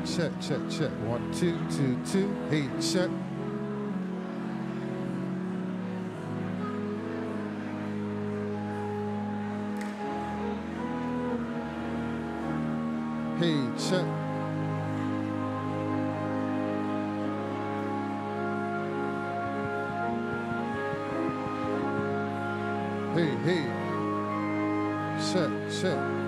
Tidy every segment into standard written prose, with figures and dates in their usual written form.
check, check, check. 1, 2, 2, 2. Hey, check. Hey, check. Hey, hey. Check, check.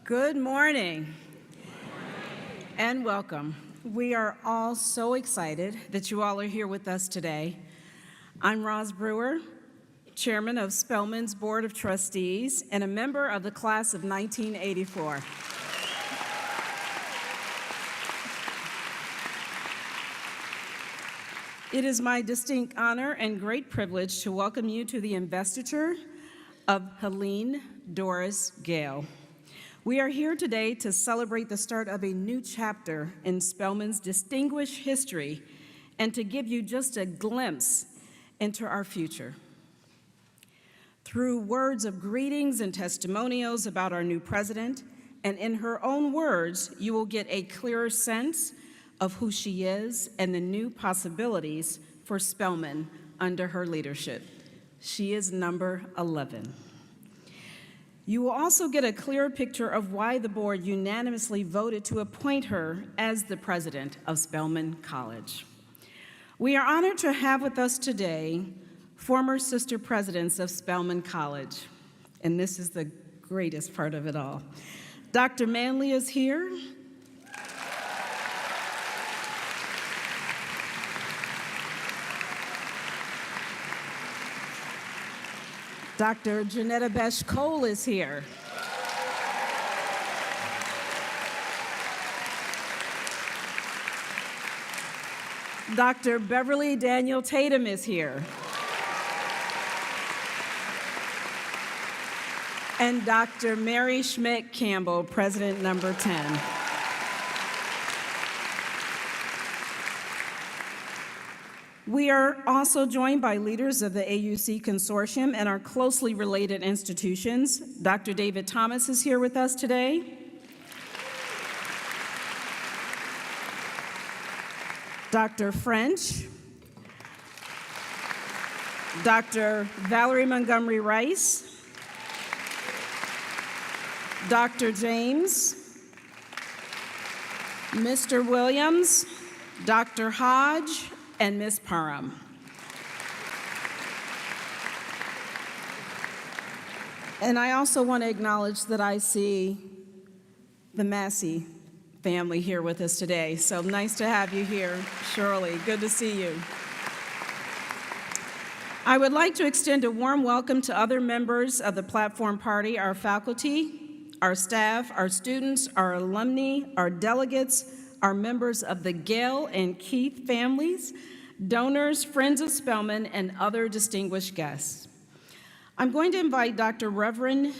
Good morning and welcome. We are all so excited that you all are here with us today. I'm Roz Brewer, Chairman of Spelman's Board of Trustees and a member of the class of 1984. It is my distinct honor and great privilege to welcome you to the investiture of Helene Doris Gale. We are here today to celebrate the start of a new chapter in Spelman's distinguished history and to give you just a glimpse into our future. Through words of greetings and testimonials about our new president, and in her own words, you will get a clearer sense of who she is and the new possibilities for Spelman under her leadership. She is number 11. You will also get a clearer picture of why the board unanimously voted to appoint her as the president of Spelman College. We are honored to have with us today former sister presidents of Spelman College, and this is the greatest part of it all. Dr. Manley is here. Dr. Janetta Besh-Cole is here. Dr. Beverly Daniel Tatum is here. And Dr. Mary Schmidt Campbell, President number 10. We are also joined by leaders of the AUC consortium and our closely related institutions. Dr. David Thomas is here with us today. Dr. French, Dr. Valerie Montgomery Rice, Dr. James, Mr. Williams, Dr. Hodge, and Ms. Parham. And I also want to acknowledge that I see the Massey family here with us today. So nice to have you here, Shirley. Good to see you. I would like to extend a warm welcome to other members of the platform party, our faculty, our staff, our students, our alumni, our delegates, our members of the Gale and Keith families, donors, friends of Spelman, and other distinguished guests. I'm going to invite the Reverend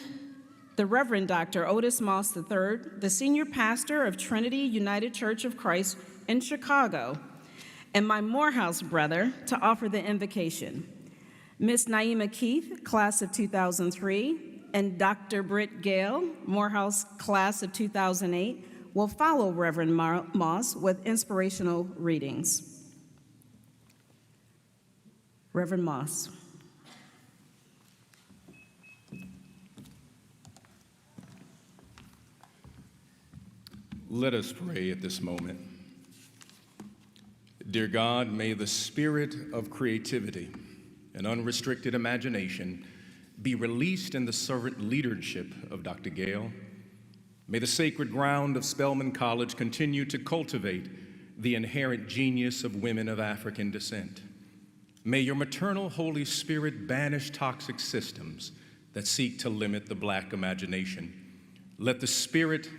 Dr. Otis Moss III, the senior pastor of Trinity United Church of Christ in Chicago, and my Morehouse brother to offer the invocation. Ms. Naima Keith, class of 2003, and Dr. Britt Gale, Morehouse class of 2008, will follow Reverend Moss with inspirational readings. Reverend Moss. Let us pray at this moment. Dear God, may the spirit of creativity and unrestricted imagination be released in the servant leadership of Dr. Gale. May the sacred ground of Spelman College continue to cultivate the inherent genius of women of African descent. May your maternal Holy Spirit banish toxic systems that seek to limit the Black imagination. Let the spirit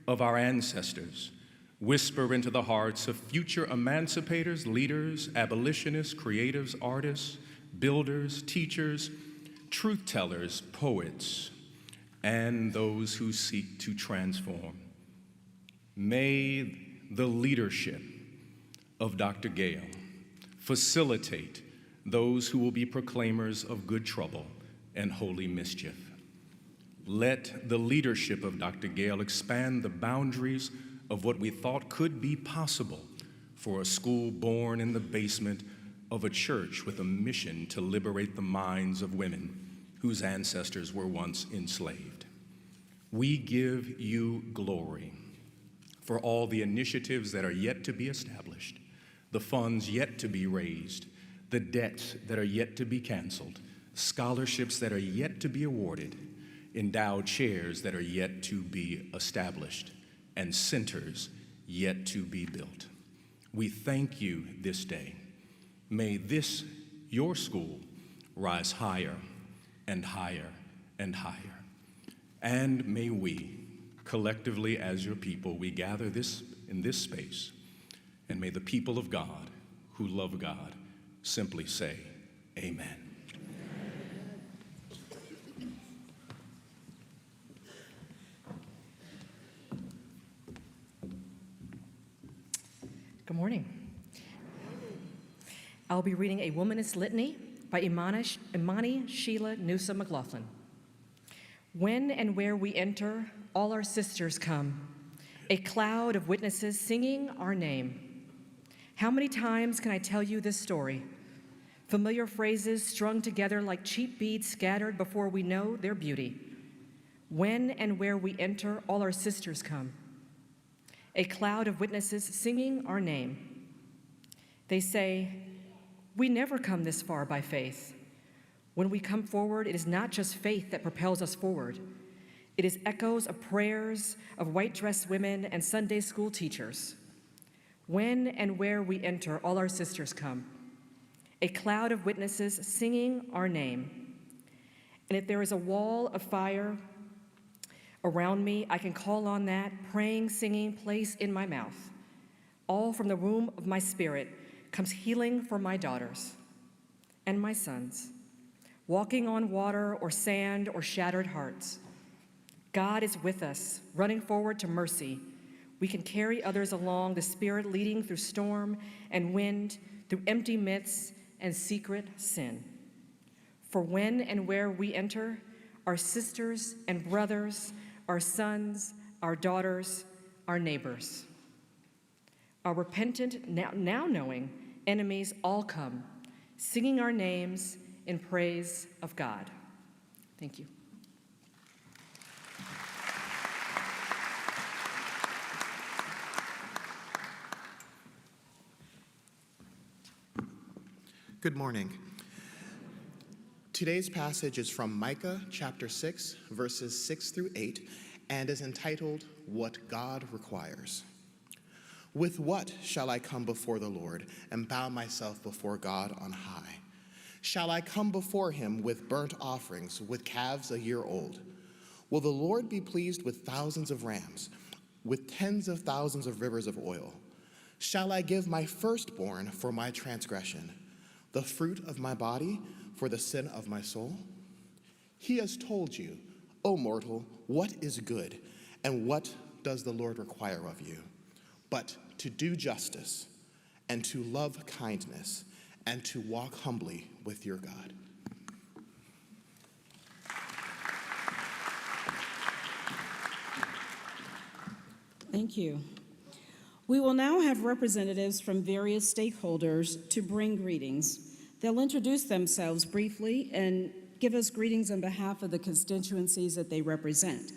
of our ancestors whisper into the hearts of future emancipators, leaders, abolitionists, creatives, artists, builders, teachers, truth tellers, poets, and those who seek to transform. May the leadership of Dr. Gale facilitate those who will be proclaimers of good trouble and holy mischief. Let the leadership of Dr. Gale expand the boundaries of what we thought could be possible for a school born in the basement of a church with a mission to liberate the minds of women whose ancestors were once enslaved. We give you glory for all the initiatives that are yet to be established, the funds yet to be raised, the debts that are yet to be canceled, scholarships that are yet to be awarded, endowed chairs that are yet to be established, and centers yet to be built. We thank you this day. May this, your school, rise higher and higher and higher. And may we, collectively as your people, we gather in this space, and may the people of God who love God simply say, amen. Good morning. I'll be reading a Womanist Litany by Imani Sheila Noosa McLaughlin. When and where we enter, all our sisters come, a cloud of witnesses singing our name. How many times can I tell you this story? Familiar phrases strung together like cheap beads scattered before we know their beauty. When and where we enter, all our sisters come, a cloud of witnesses singing our name. They say, we never come this far by faith. When we come forward, it is not just faith that propels us forward. It is echoes of prayers of white-dressed women and Sunday school teachers. When and where we enter, all our sisters come, a cloud of witnesses singing our name. And if there is a wall of fire around me, I can call on that praying, singing place in my mouth. All from the womb of my spirit comes healing for my daughters and my sons, walking on water or sand or shattered hearts. God is with us, running forward to mercy. We can carry others along, the Spirit leading through storm and wind, through empty myths and secret sin. For when and where we enter, our sisters and brothers, our sons, our daughters, our neighbors, our repentant, now knowing enemies all come, singing our names in praise of God. Thank you. Good morning. Today's passage is from Micah chapter 6, verses 6 through 8, and is entitled, What God Requires. With what shall I come before the Lord and bow myself before God on high? Shall I come before him with burnt offerings, with calves a year old? Will the Lord be pleased with thousands of rams, with tens of thousands of rivers of oil? Shall I give my firstborn for my transgression, the fruit of my body for the sin of my soul? He has told you, O mortal, what is good, and what does the Lord require of you? But to do justice, and to love kindness, and to walk humbly with your God. Thank you. We will now have representatives from various stakeholders to bring greetings. They'll introduce themselves briefly and give us greetings on behalf of the constituencies that they represent.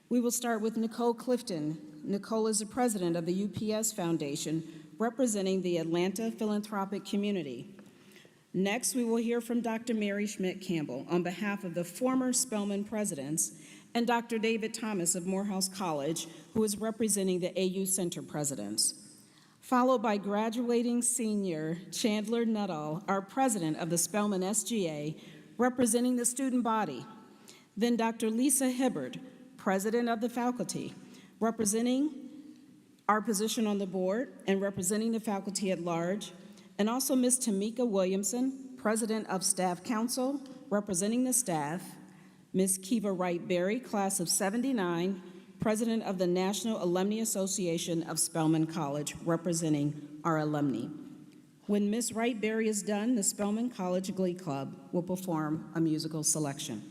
We will start with Nicole Clifton. Nicole is the president of the UPS Foundation, representing the Atlanta philanthropic community. Next, we will hear from Dr. Mary Schmidt-Campbell on behalf of the former Spelman presidents, and Dr. David Thomas of Morehouse College, who is representing the AU Center presidents. Followed by graduating senior Chandler Nuttall, our president of the Spelman SGA, representing the student body. Then Dr. Lisa Hibbard, president of the faculty, representing our position on the board and representing the faculty at large, and also Ms. Tamika Williamson, president of Staff Council, representing the staff, Ms. Kiva Wright-Berry, class of '79, president of the National Alumni Association of Spelman College, representing our alumni. When Ms. Wright-Berry is done, the Spelman College Glee Club will perform a musical selection.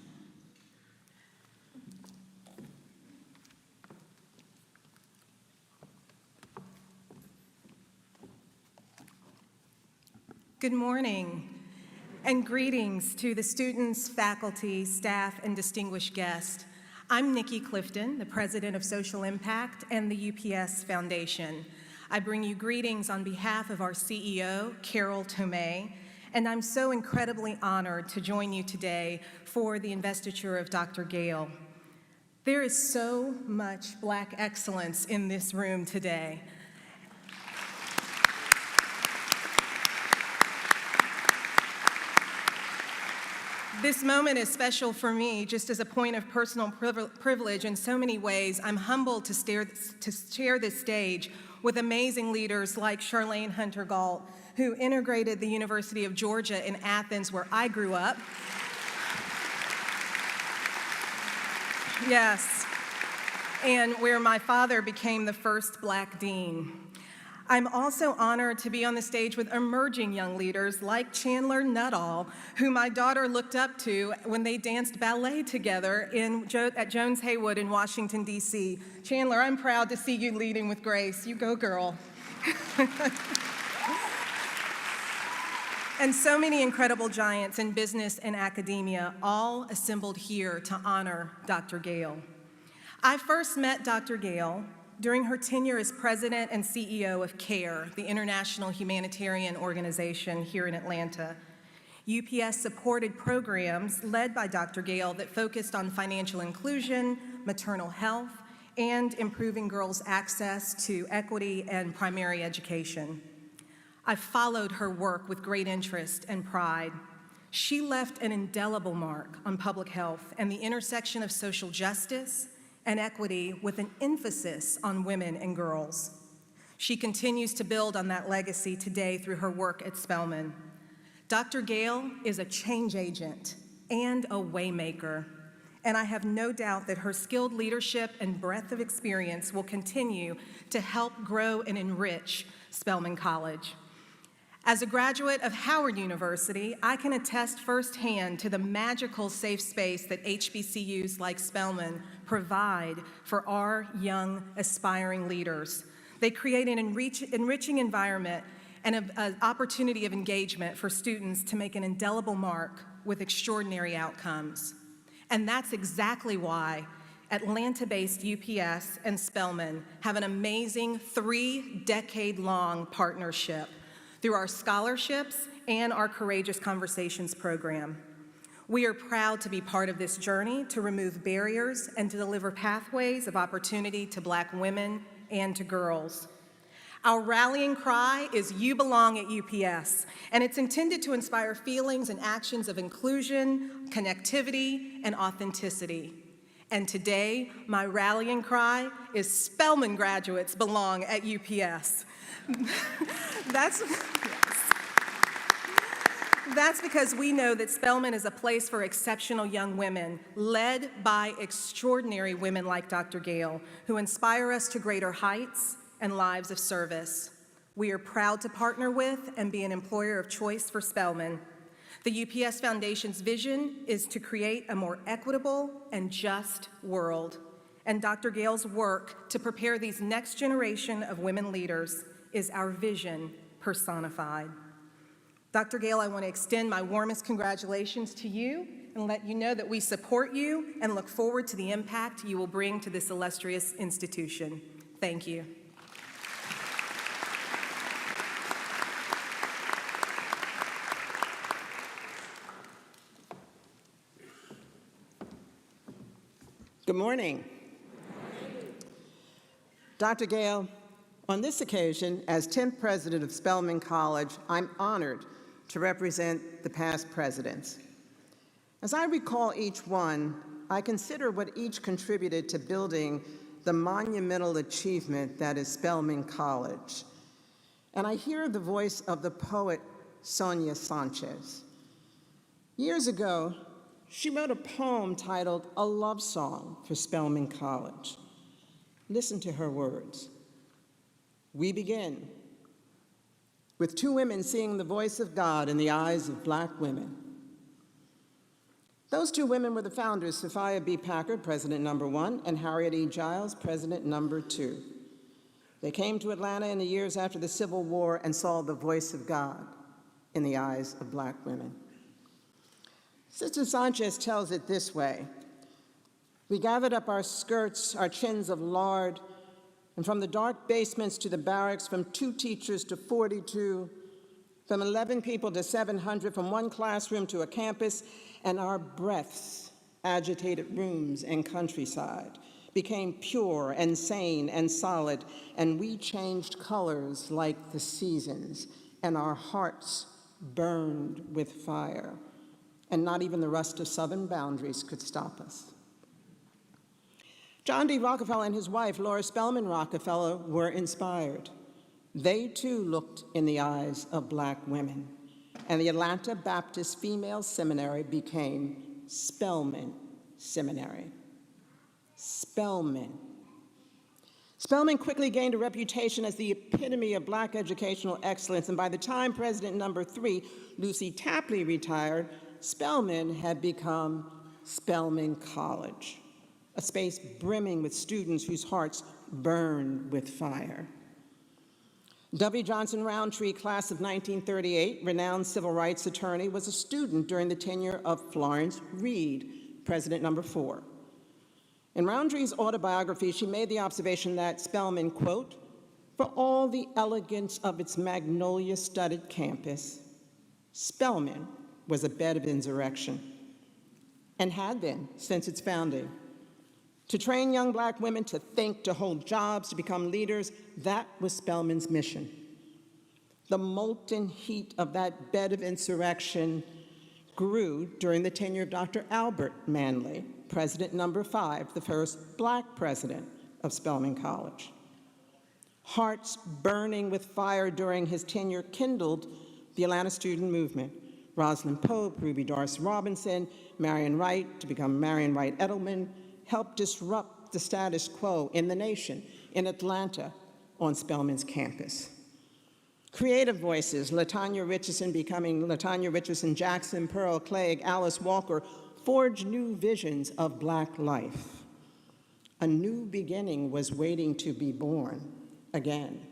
Good morning, and greetings to the students, faculty, staff, and distinguished guests. I'm Nikki Clifton, the president of Social Impact and the UPS Foundation. I bring you greetings on behalf of our CEO, Carol Tomei, and I'm so incredibly honored to join you today for the investiture of Dr. Gale. There is so much Black excellence in this room today. This moment is special for me, just as a point of personal privilege in so many ways. I'm humbled to share this stage with amazing leaders like Charlene Hunter-Gault, who integrated the University of Georgia in Athens, where I grew up. Yes, and where my father became the first Black dean. I'm also honored to be on the stage with emerging young leaders like Chandler Nuttall, who my daughter looked up to when they danced ballet together at Jones Haywood in Washington, D.C. Chandler, I'm proud to see you leading with grace. You go, girl. And so many incredible giants in business and academia, all assembled here to honor Dr. Gale. I first met Dr. Gale during her tenure as president and CEO of CARE, the international humanitarian organization here in Atlanta. UPS supported programs led by Dr. Gale that focused on financial inclusion, maternal health, and improving girls' access to equity and primary education. I followed her work with great interest and pride. She left an indelible mark on public health and the intersection of social justice and equity with an emphasis on women and girls. She continues to build on that legacy today through her work at Spelman. Dr. Gale is a change agent and a waymaker, and I have no doubt that her skilled leadership and breadth of experience will continue to help grow and enrich Spelman College. As a graduate of Howard University, I can attest firsthand to the magical safe space that HBCUs like Spelman provide for our young, aspiring leaders. They create an enriching environment and an opportunity of engagement for students to make an indelible mark with extraordinary outcomes. And that's exactly why Atlanta-based UPS and Spelman have an amazing 3-decade-long partnership through our scholarships and our Courageous Conversations program. We are proud to be part of this journey to remove barriers and to deliver pathways of opportunity to Black women and to girls. Our rallying cry is "You belong at UPS," and it's intended to inspire feelings and actions of inclusion, connectivity, and authenticity. And today, my rallying cry is Spelman graduates belong at UPS. That's because we know that Spelman is a place for exceptional young women, led by extraordinary women like Dr. Gale, who inspire us to greater heights and lives of service. We are proud to partner with and be an employer of choice for Spelman. The UPS Foundation's vision is to create a more equitable and just world, and Dr. Gale's work to prepare these next generation of women leaders is our vision personified. Dr. Gale, I want to extend my warmest congratulations to you and let you know that we support you and look forward to the impact you will bring to this illustrious institution. Thank you. Good morning. Dr. Gale, on this occasion, as 10th president of Spelman College, I'm honored to represent the past presidents. As I recall each one, I consider what each contributed to building the monumental achievement that is Spelman College. And I hear the voice of the poet Sonia Sanchez. Years ago, she wrote a poem titled "A Love Song for Spelman College." Listen to her words. We begin with 2 women seeing the voice of God in the eyes of Black women. Those 2 women were the founders, Sophia B. Packard, president number 1, and Harriet E. Giles, president number 2. They came to Atlanta in the years after the Civil War and saw the voice of God in the eyes of Black women. Sister Sanchez tells it this way: we gathered up our skirts, our chins of lard, and from the dark basements to the barracks, from 2 teachers to 42, from 11 people to 700, from one classroom to a campus, and our breaths, agitated rooms and countryside, became pure and sane and solid, and we changed colors like the seasons, and our hearts burned with fire, and not even the rust of southern boundaries could stop us. John D. Rockefeller and his wife, Laura Spelman Rockefeller, were inspired. They too looked in the eyes of Black women, and the Atlanta Baptist Female Seminary became Spelman Seminary. Spelman. Spelman quickly gained a reputation as the epitome of Black educational excellence, and by the time President number 3, Lucy Tapley, retired, Spelman had become Spelman College, a space brimming with students whose hearts burned with fire. W. Johnson Roundtree, class of 1938, renowned civil rights attorney, was a student during the tenure of Florence Reed, President number 4. In Roundtree's autobiography, she made the observation that Spelman, quote, "For all the elegance of its magnolia-studded campus, Spelman was a bed of insurrection, and had been since its founding. To train young Black women to think, to hold jobs, to become leaders, that was Spelman's mission. The molten heat of that bed of insurrection grew during the tenure of Dr. Albert Manley, President number 5, the first Black president of Spelman College. Hearts burning with fire during his tenure kindled the Atlanta student movement. Rosalind Pope, Ruby Doris Robinson, Marion Wright, to become Marion Wright Edelman, helped disrupt the status quo in the nation, in Atlanta, on Spelman's campus. Creative voices, LaTanya Richardson becoming LaTanya Richardson Jackson, Pearl Clegg, Alice Walker, forged new visions of Black life. A new beginning was waiting to be born again.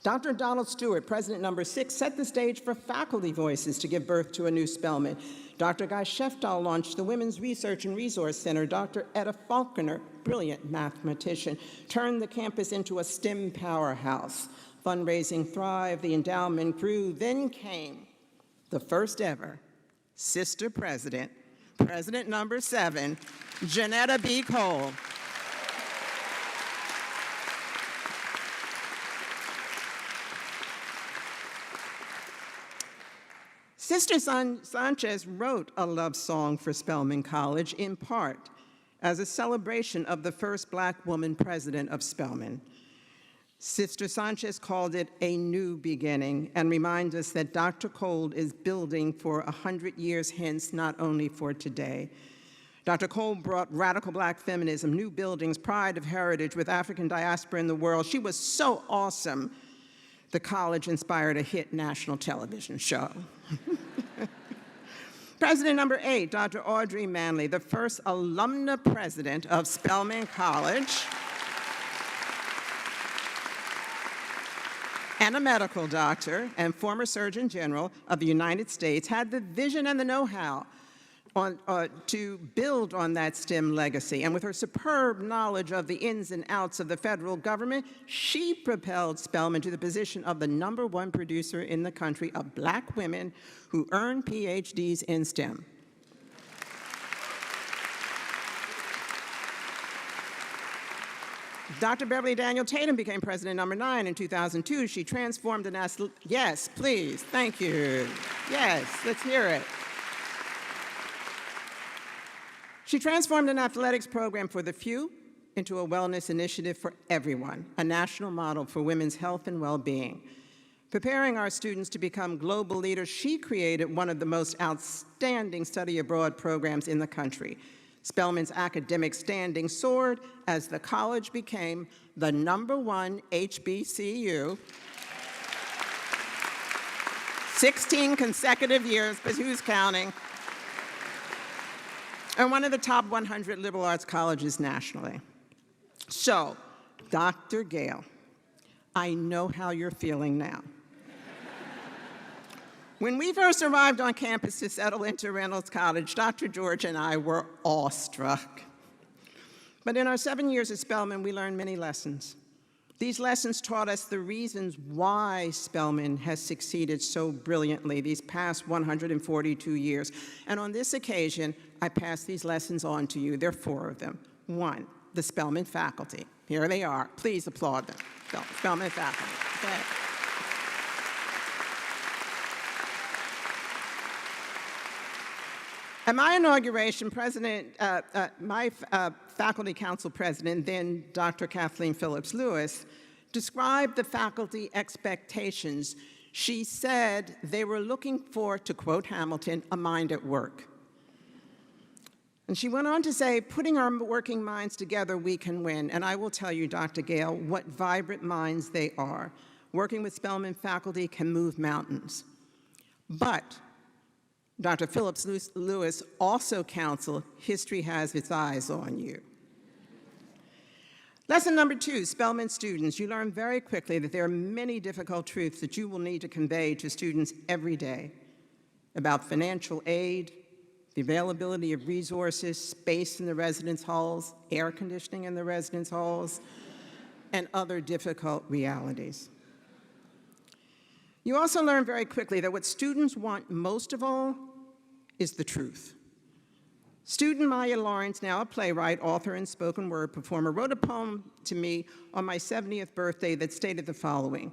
Dr. Donald Stewart, President number 6, set the stage for faculty voices to give birth to a new Spelman. Dr. Guy Sheftal launched the Women's Research and Resource Center. Dr. Etta Faulkner, brilliant mathematician, turned the campus into a STEM powerhouse. Fundraising thrived, the endowment grew. Then came the first ever sister president, President number 7, Janetta B. Cole. Sister Sanchez wrote a love song for Spelman College, in part as a celebration of the first Black woman president of Spelman. Sister Sanchez called it a new beginning and reminds us that Dr. Cole is building for 100 years hence, not only for today. Dr. Cole brought radical Black feminism, new buildings, pride of heritage with African diaspora in the world. She was so awesome, the college inspired a hit national television show. President number 8, Dr. Audrey Manley, the first alumna president of Spelman College, and a medical doctor and former Surgeon General of the United States, had the vision and the know-how to build on that STEM legacy. And with her superb knowledge of the ins and outs of the federal government, she propelled Spelman to the position of the #1 producer in the country of Black women who earned PhDs in STEM. Dr. Beverly Daniel Tatum became president number 9 in 2002. She transformed an yes, please, thank you. Yes, let's hear it. She transformed an athletics program for the few into a wellness initiative for everyone, a national model for women's health and well-being. Preparing our students to become global leaders, she created one of the most outstanding study abroad programs in the country. Spelman's academic standing soared as the college became the #1 HBCU, 16 consecutive years, but who's counting? And one of the top 100 liberal arts colleges nationally. So, Dr. Gale, I know how you're feeling now. When we first arrived on campus to settle into Reynolds College, Dr. George and I were awestruck. But in our 7 years at Spelman, we learned many lessons. These lessons taught us the reasons why Spelman has succeeded so brilliantly these past 142 years. And on this occasion, I pass these lessons on to you. There are 4 of them. 1, the Spelman faculty. Here they are. Please applaud them. Spelman faculty. Okay. At my inauguration, my faculty council president, then Dr. Kathleen Phillips Lewis, described the faculty expectations. She said they were looking for, to quote Hamilton, a mind at work. And she went on to say, putting our working minds together, we can win. And I will tell you, Dr. Gale, what vibrant minds they are. Working with Spelman faculty can move mountains. But Dr. Phillips Lewis also counseled, history has its eyes on you. Lesson number 2, Spelman students, you learn very quickly that there are many difficult truths that you will need to convey to students every day about financial aid, the availability of resources, space in the residence halls, air conditioning in the residence halls, and other difficult realities. You also learn very quickly that what students want most of all is the truth. Student Maya Lawrence, now a playwright, author, and spoken word performer, wrote a poem to me on my 70th birthday that stated the following: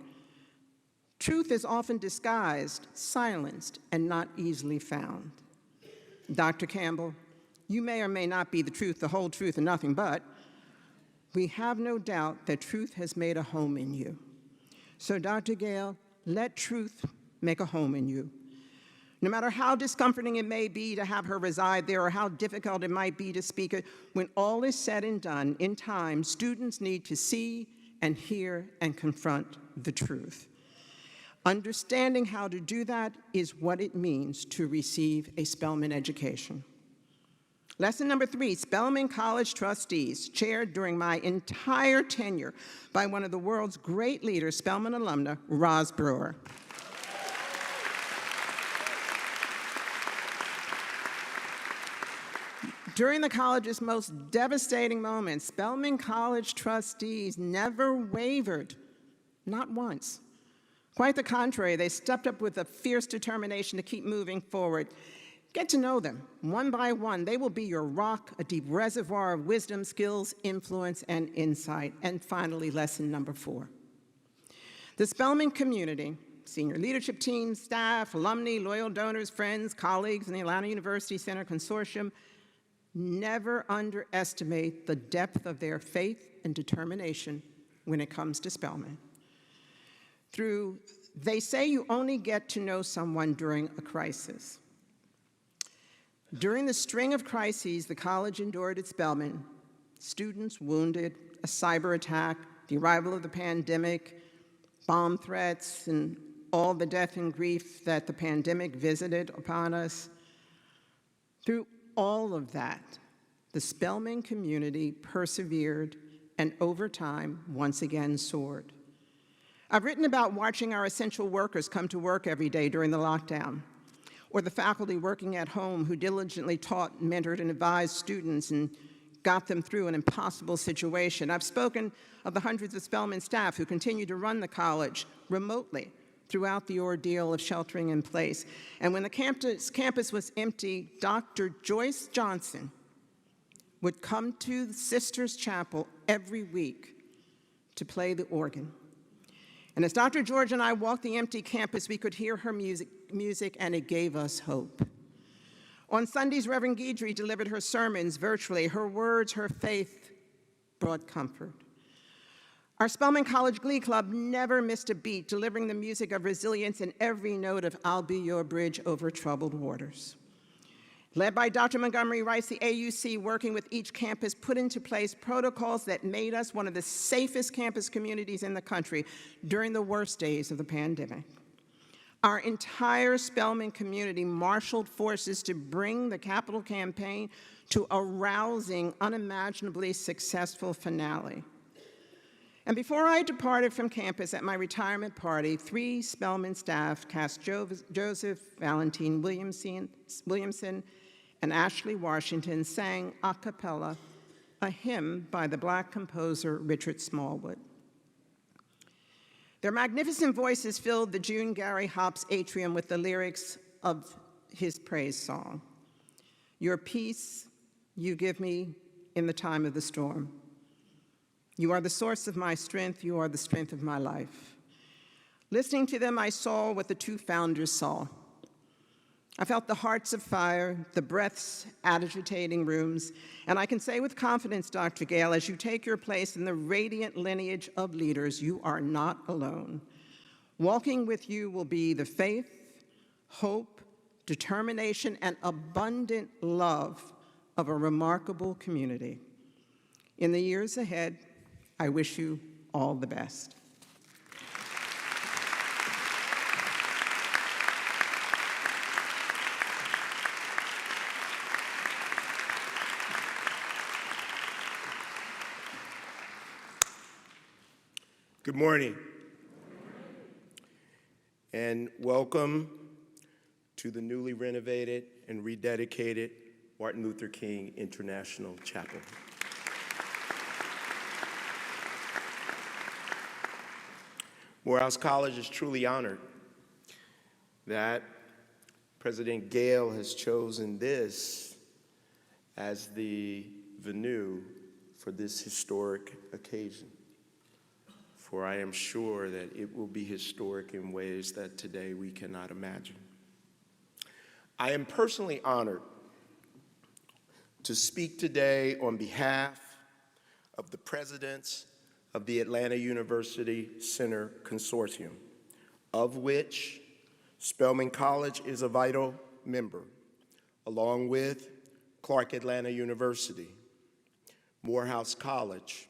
truth is often disguised, silenced, and not easily found. Dr. Campbell, you may or may not be the truth, the whole truth, and nothing but. We have no doubt that truth has made a home in you. So, Dr. Gale, let truth make a home in you. No matter how discomforting it may be to have her reside there or how difficult it might be to speak it, when all is said and done, in time, students need to see and hear and confront the truth. Understanding how to do that is what it means to receive a Spelman education. Lesson number 3, Spelman College trustees, chaired during my entire tenure by one of the world's great leaders, Spelman alumna, Roz Brewer. During the college's most devastating moments, Spelman College trustees never wavered, not once. Quite the contrary, they stepped up with a fierce determination to keep moving forward. Get to know them. One by one, they will be your rock, a deep reservoir of wisdom, skills, influence, and insight. And finally, lesson number 4. The Spelman community, senior leadership team, staff, alumni, loyal donors, friends, colleagues in the Atlanta University Center Consortium, never underestimate the depth of their faith and determination when it comes to Spelman. They say you only get to know someone during a crisis. During the string of crises the college endured at Spelman, students wounded, a cyber attack, the arrival of the pandemic, bomb threats, and all the death and grief that the pandemic visited upon us. Through all of that, the Spelman community persevered and over time once again soared. I've written about watching our essential workers come to work every day during the lockdown, or the faculty working at home who diligently taught, mentored, and advised students and got them through an impossible situation. I've spoken of the hundreds of Spelman staff who continue to run the college remotely throughout the ordeal of sheltering in place. And when the campus was empty, Dr. Joyce Johnson would come to the Sisters Chapel every week to play the organ. And as Dr. George and I walked the empty campus, we could hear her music, and it gave us hope. On Sundays, Reverend Guidry delivered her sermons virtually. Her words, her faith brought comfort. Our Spelman College Glee Club never missed a beat, delivering the music of resilience in every note of I'll Be Your Bridge Over Troubled Waters. Led by Dr. Montgomery Rice, the AUC, working with each campus, put into place protocols that made us one of the safest campus communities in the country during the worst days of the pandemic. Our entire Spelman community marshaled forces to bring the capital campaign to a rousing, unimaginably successful finale. And before I departed from campus at my retirement party, 3 Spelman staff, cast Joseph Valentine Williamson, and Ashley Washington, sang a cappella a hymn by the Black composer Richard Smallwood. Their magnificent voices filled the June Gary Hopps atrium with the lyrics of his praise song. Your peace you give me in the time of the storm. You are the source of my strength. You are the strength of my life. Listening to them, I saw what the two founders saw. I felt the hearts of fire, the breaths agitating rooms, and I can say with confidence, Dr. Gale, as you take your place in the radiant lineage of leaders, you are not alone. Walking with you will be the faith, hope, determination, and abundant love of a remarkable community. In the years ahead, I wish you all the best. Good morning, and welcome to the newly renovated and rededicated Martin Luther King International Chapel. Morehouse College is truly honored that President Gale has chosen this as the venue for this historic occasion. For I am sure that it will be historic in ways that today we cannot imagine. I am personally honored to speak today on behalf of the presidents of the Atlanta University Center Consortium, of which Spelman College is a vital member, along with Clark Atlanta University, Morehouse College,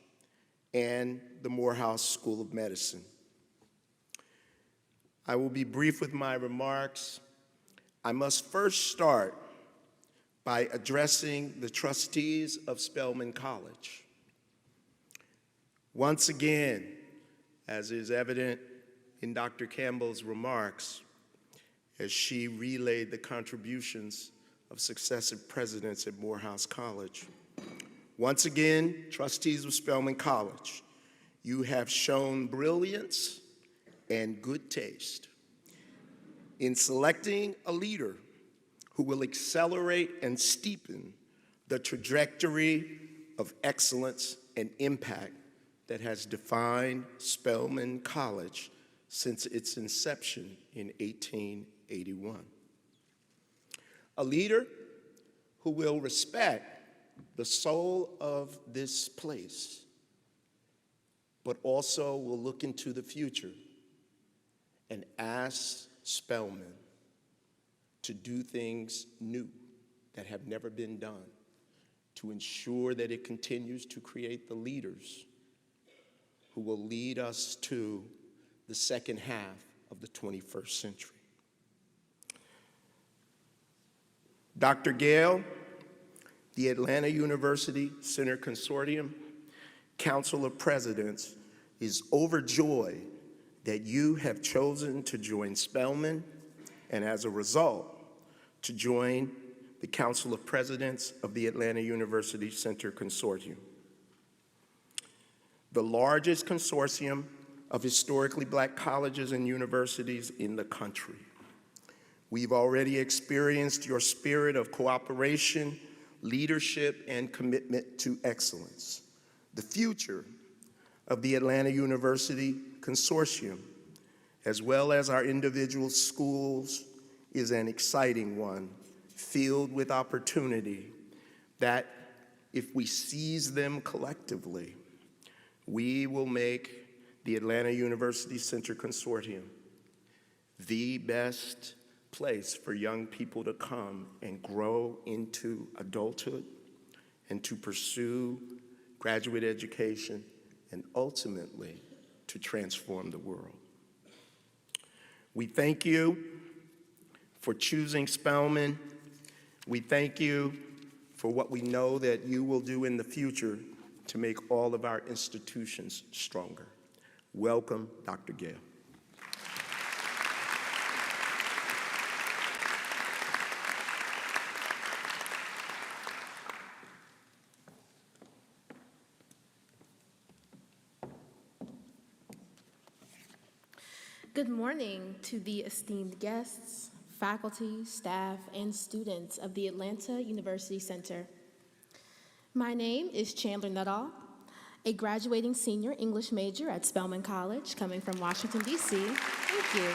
and the Morehouse School of Medicine. I will be brief with my remarks. I must first start by addressing the trustees of Spelman College. Once again, as is evident in Dr. Campbell's remarks, as she relayed the contributions of successive presidents at Morehouse College, once again, trustees of Spelman College, you have shown brilliance and good taste in selecting a leader who will accelerate and steepen the trajectory of excellence and impact that has defined Spelman College since its inception in 1881. A leader who will respect the soul of this place, but also will look into the future and ask Spelman to do things new that have never been done, to ensure that it continues to create the leaders who will lead us to the second half of the 21st century. Dr. Gale, the Atlanta University Center Consortium Council of Presidents is overjoyed that you have chosen to join Spelman, and as a result, to join the Council of Presidents of the Atlanta University Center Consortium, the largest consortium of historically Black colleges and universities in the country. We've already experienced your spirit of cooperation, leadership, and commitment to excellence. The future of the Atlanta University Consortium, as well as our individual schools, is an exciting one, filled with opportunity that, if we seize them collectively, we will make the Atlanta University Center Consortium the best place for young people to come and grow into adulthood and to pursue graduate education and ultimately to transform the world. We thank you for choosing Spelman. We thank you for what we know that you will do in the future to make all of our institutions stronger. Welcome, Dr. Gale. Good morning to the esteemed guests, faculty, staff, and students of the Atlanta University Center. My name is Chandler Nuttall, a graduating senior English major at Spelman College, coming from Washington, D.C. Thank you.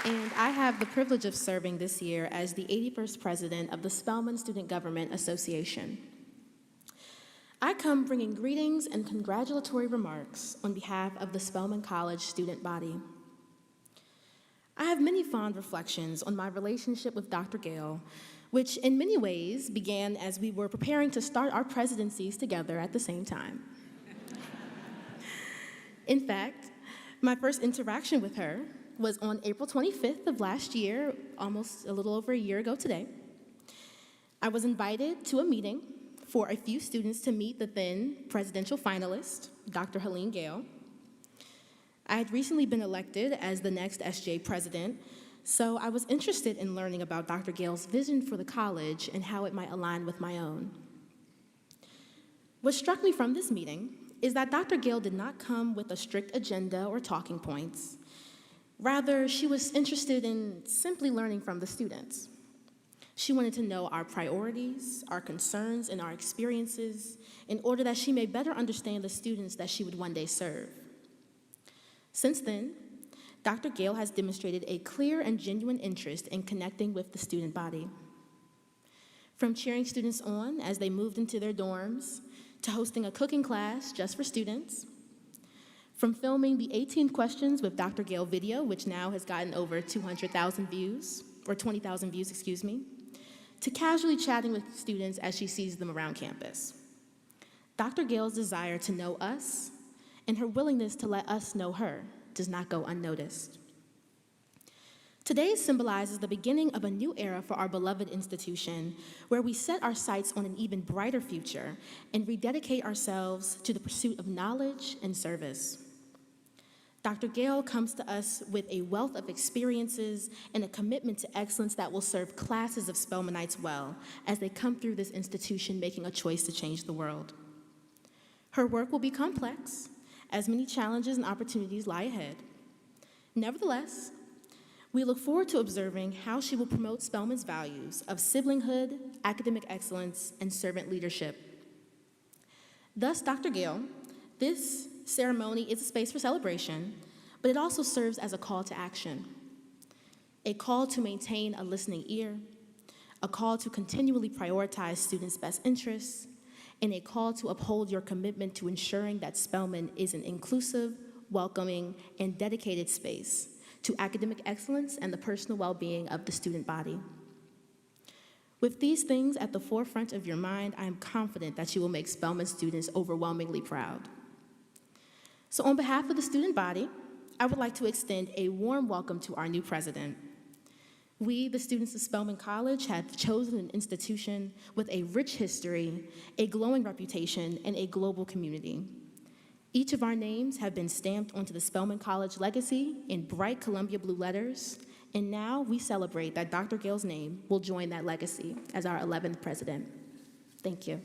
And I have the privilege of serving this year as the 81st president of the Spelman Student Government Association. I come bringing greetings and congratulatory remarks on behalf of the Spelman College student body. I have many fond reflections on my relationship with Dr. Gale, which in many ways began as we were preparing to start our presidencies together at the same time. In fact, my first interaction with her was on April 25th of last year, almost a little over a year ago today. I was invited to a meeting for a few students to meet the then presidential finalist, Dr. Helene Gale. I had recently been elected as the next SJ president, so I was interested in learning about Dr. Gale's vision for the college and how it might align with my own. What struck me from this meeting is that Dr. Gale did not come with a strict agenda or talking points. Rather, she was interested in simply learning from the students. She wanted to know our priorities, our concerns, and our experiences in order that she may better understand the students that she would one day serve. Since then, Dr. Gale has demonstrated a clear and genuine interest in connecting with the student body. From cheering students on as they moved into their dorms, to hosting a cooking class just for students, from filming the 18 Questions with Dr. Gale video, which now has gotten over 200,000 views, or 20,000 views, excuse me, to casually chatting with students as she sees them around campus. Dr. Gale's desire to know us and her willingness to let us know her does not go unnoticed. Today symbolizes the beginning of a new era for our beloved institution, where we set our sights on an even brighter future and rededicate ourselves to the pursuit of knowledge and service. Dr. Gale comes to us with a wealth of experiences and a commitment to excellence that will serve classes of Spelmanites well as they come through this institution making a choice to change the world. Her work will be complex, as many challenges and opportunities lie ahead. Nevertheless, we look forward to observing how she will promote Spelman's values of siblinghood, academic excellence, and servant leadership. Thus, Dr. Gale, this ceremony is a space for celebration, but it also serves as a call to action. A call to maintain a listening ear, a call to continually prioritize students' best interests, and a call to uphold your commitment to ensuring that Spelman is an inclusive, welcoming, and dedicated space to academic excellence and the personal well-being of the student body. With these things at the forefront of your mind, I am confident that you will make Spelman students overwhelmingly proud. So on behalf of the student body, I would like to extend a warm welcome to our new president. We, the students of Spelman College, have chosen an institution with a rich history, a glowing reputation, and a global community. Each of our names have been stamped onto the Spelman College legacy in bright Columbia blue letters, and now we celebrate that Dr. Gale's name will join that legacy as our 11th president. Thank you.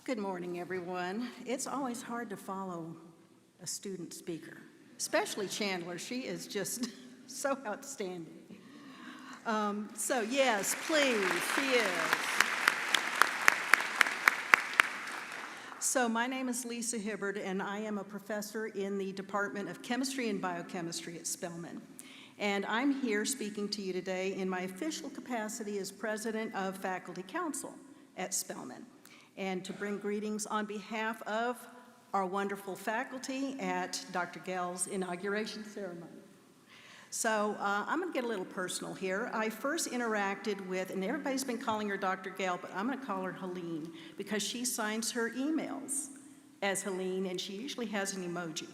Good morning, everyone. It's always hard to follow a student speaker, especially Chandler. She is just so outstanding. So yes, please, she is. So my name is Lisa Hibbard, and I am a professor in the Department of Chemistry and Biochemistry at Spelman. And I'm here speaking to you today in my official capacity as president of Faculty Council at Spelman, and to bring greetings on behalf of our wonderful faculty at Dr. Gale's inauguration ceremony. So I'm going to get a little personal here. I first interacted with, and everybody's been calling her Dr. Gale, but I'm going to call her Helene because she signs her emails as Helene, and she usually has an emoji.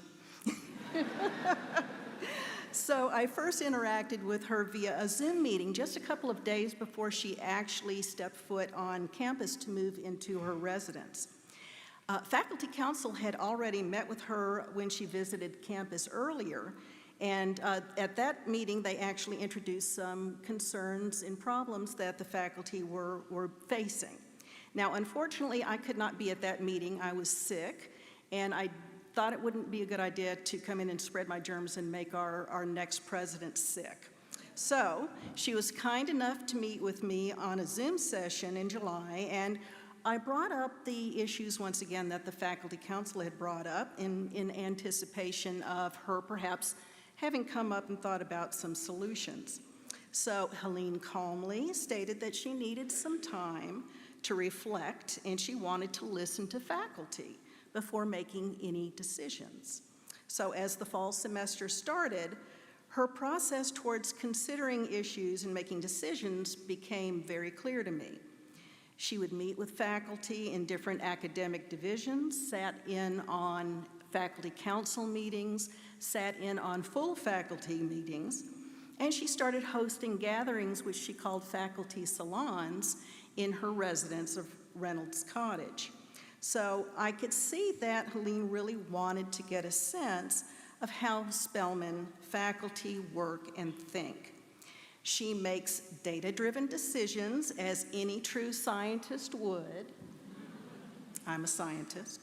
So I first interacted with her via a Zoom meeting just a couple of days before she actually stepped foot on campus to move into her residence. Faculty Council had already met with her when she visited campus earlier, and at that meeting, they actually introduced some concerns and problems that the faculty were facing. Now, unfortunately, I could not be at that meeting. I was sick, and I thought it wouldn't be a good idea to come in and spread my germs and make our next president sick. So she was kind enough to meet with me on a Zoom session in July, and I brought up the issues once again that the Faculty Council had brought up in anticipation of her perhaps having come up and thought about some solutions. So Helene calmly stated that she needed some time to reflect and she wanted to listen to faculty before making any decisions. So as the fall semester started, her process towards considering issues and making decisions became very clear to me. She would meet with faculty in different academic divisions, sat in on faculty council meetings, sat in on full faculty meetings, and she started hosting gatherings which she called faculty salons in her residence of Reynolds Cottage. So I could see that Helene really wanted to get a sense of how Spelman faculty work and think. She makes data-driven decisions as any true scientist would. I'm a scientist.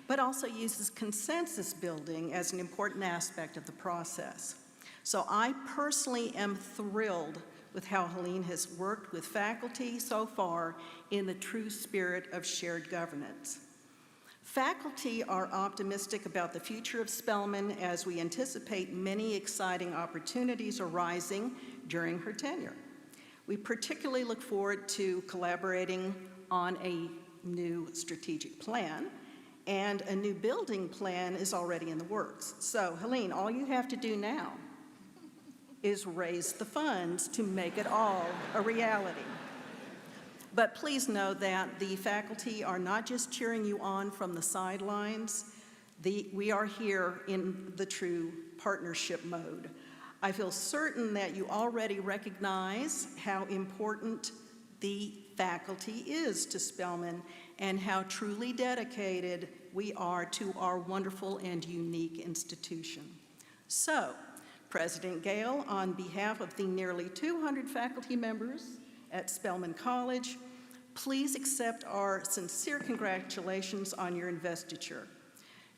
But also uses consensus building as an important aspect of the process. So I personally am thrilled with how Helene has worked with faculty so far in the true spirit of shared governance. Faculty are optimistic about the future of Spelman as we anticipate many exciting opportunities arising during her tenure. We particularly look forward to collaborating on a new strategic plan, and a new building plan is already in the works. So, Helene, all you have to do now is raise the funds to make it all a reality. But please know that the faculty are not just cheering you on from the sidelines. We are here in the true partnership mode. I feel certain that you already recognize how important the faculty is to Spelman and how truly dedicated we are to our wonderful and unique institution. So, President Gale, on behalf of the nearly 200 faculty members at Spelman College, please accept our sincere congratulations on your investiture.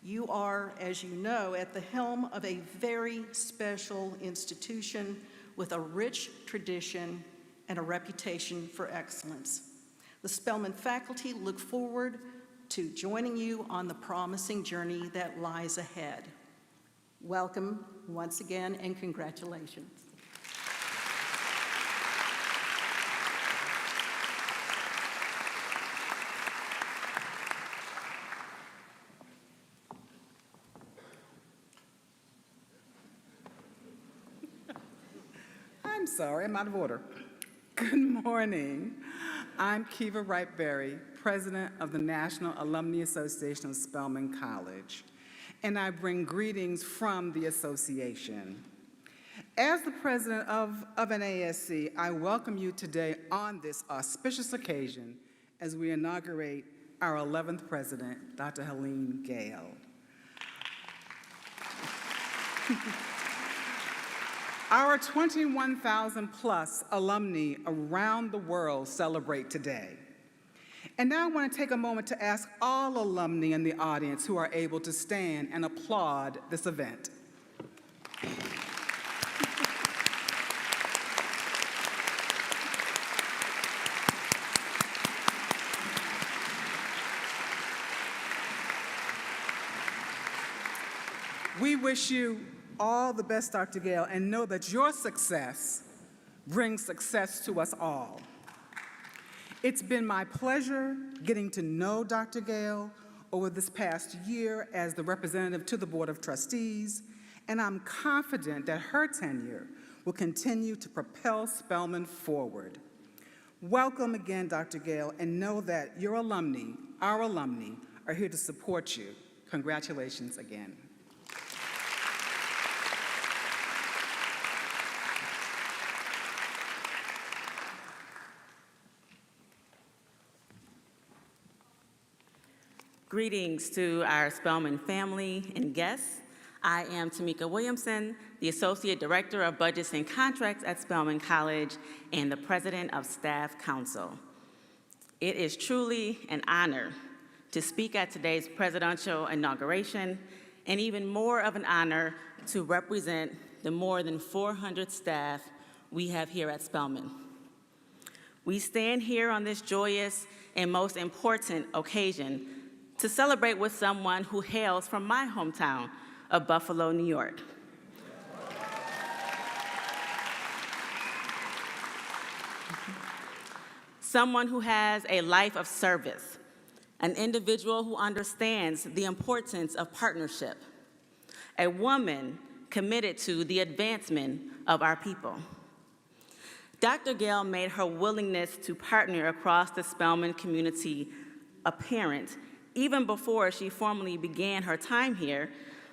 You are, as you know, at the helm of a very special institution with a rich tradition and a reputation for excellence. The Spelman faculty look forward to joining you on the promising journey that lies ahead. Welcome once again and congratulations. I'm sorry, I'm out of order. Good morning. I'm Kiva Wright-Berry, President of the National Alumni Association of Spelman College, and I bring greetings from the association. As the president of NASC, I welcome you today on this auspicious occasion as we inaugurate our 11th president, Dr. Helene Gale. Our 21,000 plus alumni around the world celebrate today. And now I want to take a moment to ask all alumni in the audience who are able to stand and applaud this event. We wish you all the best, Dr. Gale, and know that your success brings success to us all. It's been my pleasure getting to know Dr. Gale over this past year as the representative to the Board of Trustees, and I'm confident that her tenure will continue to propel Spelman forward. Welcome again, Dr. Gale, and know that your alumni, our alumni, are here to support you. Congratulations again. Greetings to our Spelman family and guests. I am Tamika Williamson, the Associate Director of Budgets and Contracts at Spelman College and the President of Staff Council. It is truly an honor to speak at today's presidential inauguration, and even more of an honor to represent the more than 400 staff we have here at Spelman. We stand here on this joyous and most important occasion to celebrate with someone who hails from my hometown of Buffalo, New York. Someone who has a life of service, an individual who understands the importance of partnership, a woman committed to the advancement of our people. Dr. Gale made her willingness to partner across the Spelman community apparent even before she formally began her time here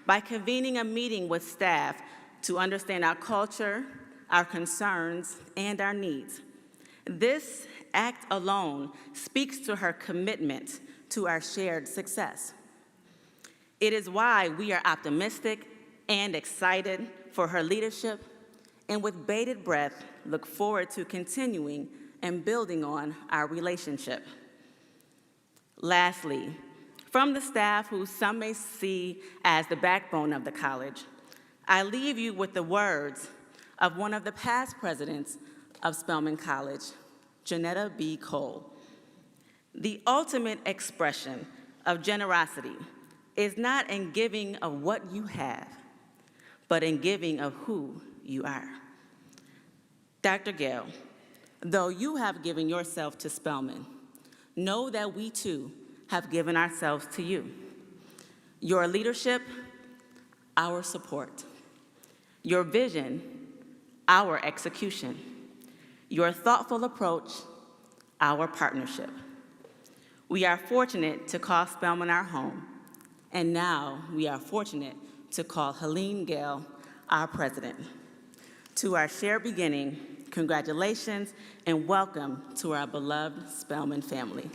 by convening a meeting with staff to understand our culture, our concerns, and our needs. This act alone speaks to her commitment to our shared success. It is why we are optimistic and excited for her leadership, and with bated breath, look forward to continuing and building on our relationship. Lastly, from the staff who some may see as the backbone of the college, I leave you with the words of one of the past presidents of Spelman College, Janetta B. Cole. The ultimate expression of generosity is not in giving of what you have, but in giving of who you are. Dr. Gale, though you have given yourself to Spelman, know that we too have given ourselves to you. Your leadership, our support. Your vision, our execution. Your thoughtful approach, our partnership. We are fortunate to call Spelman our home, and now we are fortunate to call Helene Gale our president. To our shared beginning, congratulations and welcome to our beloved Spelman family.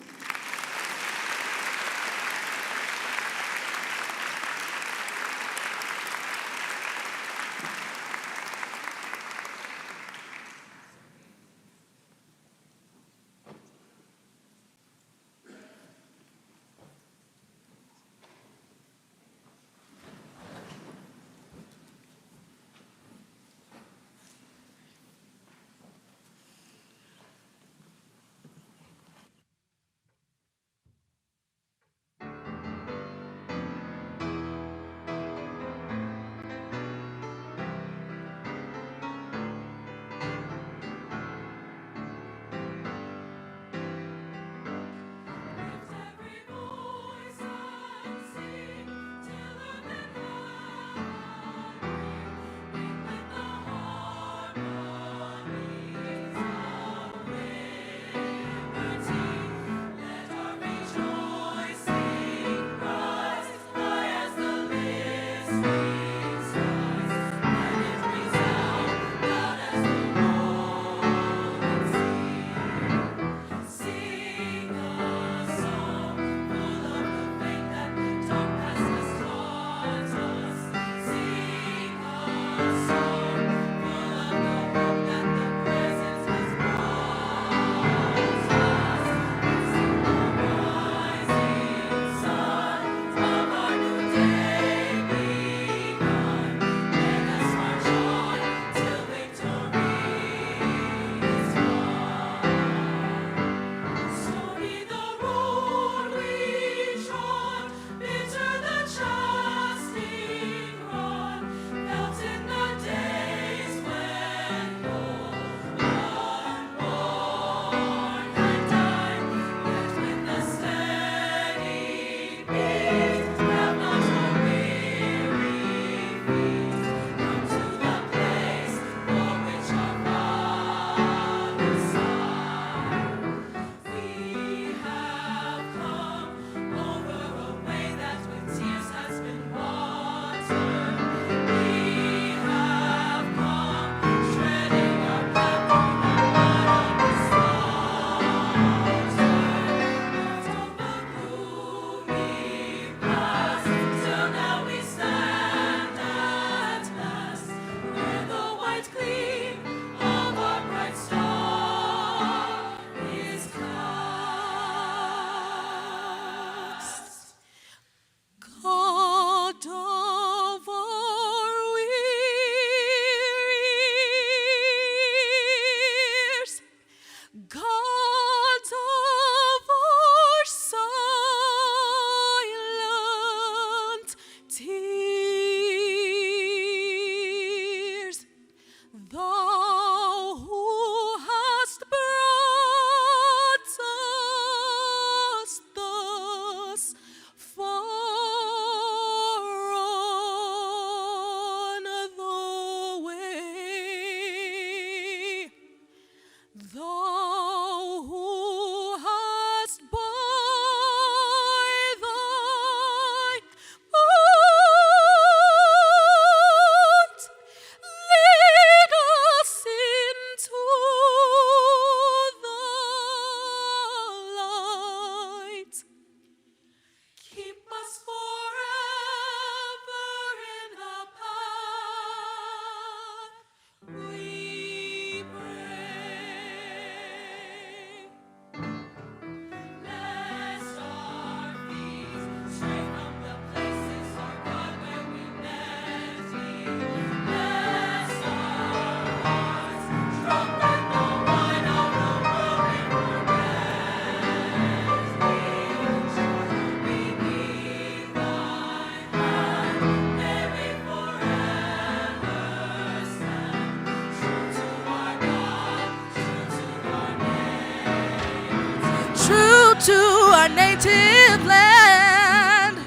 native land.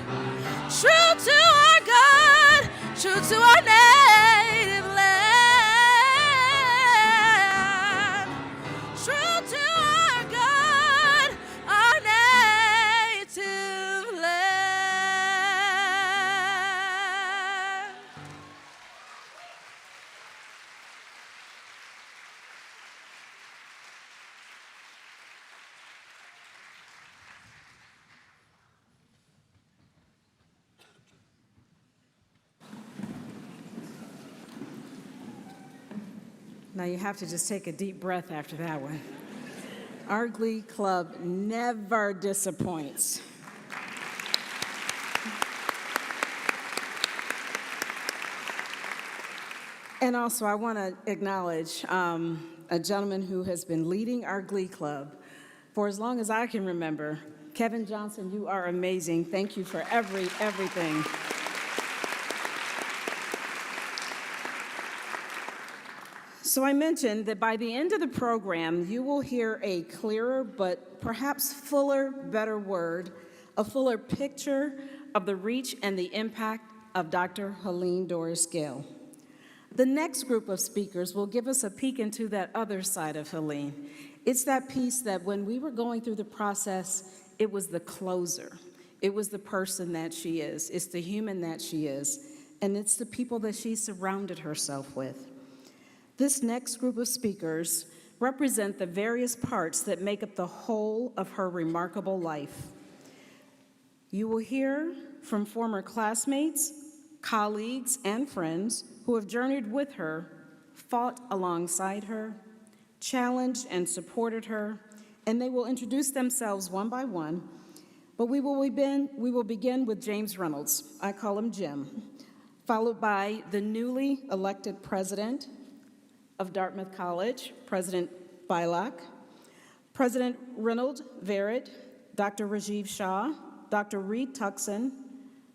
True to our God, true to our native land. True to our God, our native land. Now you have to just take a deep breath after that one. Our Glee Club never disappoints. And also, I want to acknowledge a gentleman who has been leading our Glee Club for as long as I can remember. Kevin Johnson, you are amazing. Thank you for everything. So I mentioned that by the end of the program, you will hear a clearer but perhaps fuller, better word, a fuller picture of the reach and the impact of Dr. Helene Doris Gale. The next group of speakers will give us a peek into that other side of Helene. It's that piece that when we were going through the process, it was the closer. It was the person that she is. It's the human that she is. And it's the people that she surrounded herself with. This next group of speakers represent the various parts that make up the whole of her remarkable life. You will hear from former classmates, colleagues, and friends who have journeyed with her, fought alongside her, challenged and supported her, and they will introduce themselves one by one. But we will begin with James Reynolds, I call him Jim, followed by the newly elected president of Dartmouth College, President Bilak, President Reynold Verrett, Dr. Rajiv Shah, Dr. Reed Tuckson,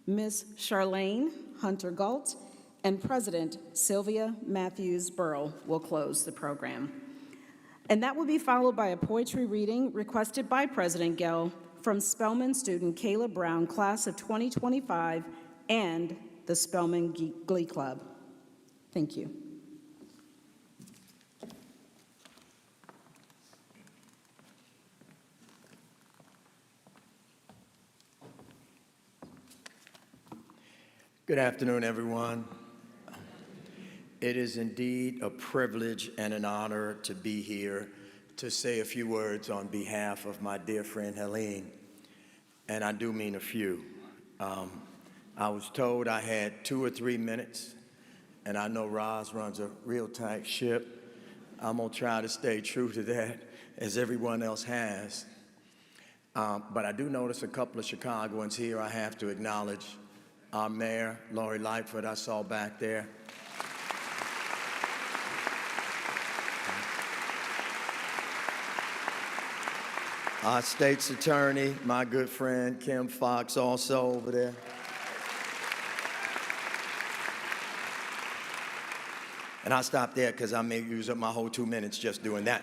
Ms. Charlene Hunter Galt, and President Sylvia Matthews Burrell will close the program. And that will be followed by a poetry reading requested by President Gale from Spelman student Kayla Brown, class of 2025, and the Spelman Glee Club. Thank you. Good afternoon, everyone. It is indeed a privilege and an honor to be here to say a few words on behalf of my dear friend Helene, and I do mean a few. I was told I had 2 or 3 minutes, and I know Roz runs a real tight ship. I'm gonna try to stay true to that, as everyone else has. But I do notice a couple of Chicagoans here I have to acknowledge. Our mayor, Lori Lightfoot, I saw back there. Our state's attorney, my good friend, Kim Fox, also over there. And I'll stop there because I may use up my whole 2 minutes just doing that.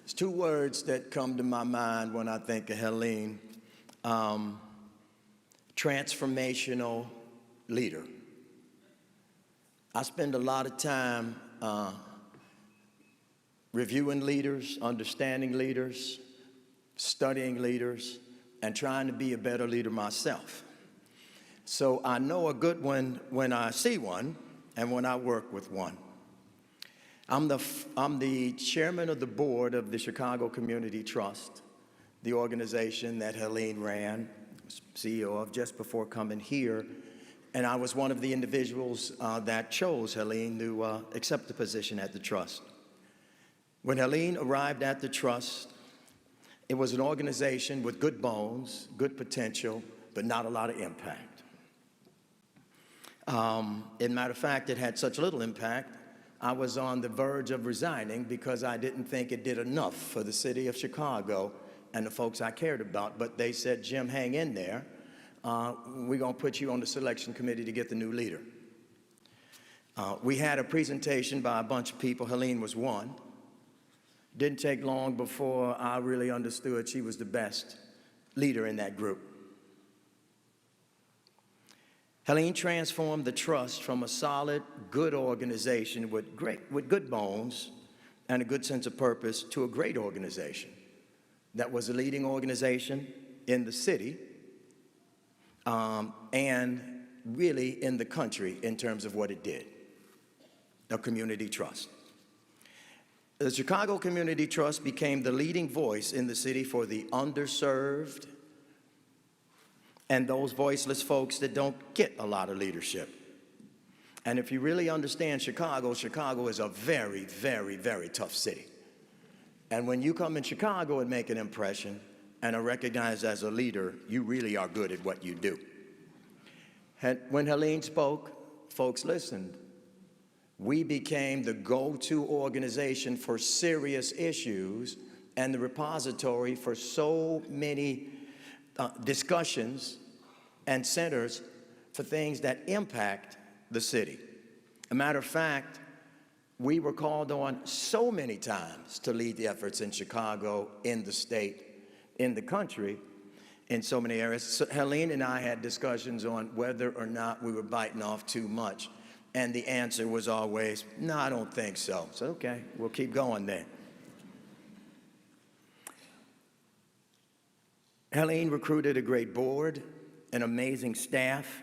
There's 2 words that come to my mind when I think of Helene. Transformational leader. I spend a lot of time reviewing leaders, understanding leaders, studying leaders, and trying to be a better leader myself. So I know a good one when I see one and when I work with one. I'm the chairman of the board of the Chicago Community Trust, the organization that Helene ran, CEO of just before coming here, and I was one of the individuals that chose Helene to accept the position at the trust. When Helene arrived at the trust, it was an organization with good bones, good potential, but not a lot of impact. As a matter of fact, it had such little impact, I was on the verge of resigning because I didn't think it did enough for the city of Chicago and the folks I cared about. But they said, Jim, hang in there. We're going to put you on the selection committee to get the new leader. We had a presentation by a bunch of people. Helene was one. Didn't take long before I really understood she was the best leader in that group. Helene transformed the trust from a solid, good organization with good bones and a good sense of purpose to a great organization that was a leading organization in the city and really in the country in terms of what it did, a community trust. The Chicago Community Trust became the leading voice in the city for the underserved and those voiceless folks that don't get a lot of leadership. And if you really understand Chicago, Chicago is a very, very, very tough city. And when you come in Chicago and make an impression and are recognized as a leader, you really are good at what you do. When Helene spoke, folks listened. We became the go-to organization for serious issues and the repository for so many discussions and centers for things that impact the city. A matter of fact, we were called on so many times to lead the efforts in Chicago, in the state, in the country, in so many areas. So Helene and I had discussions on whether or not we were biting off too much. And the answer was always, no, I don't think so. So, okay, we'll keep going then. Helene recruited a great board, an amazing staff,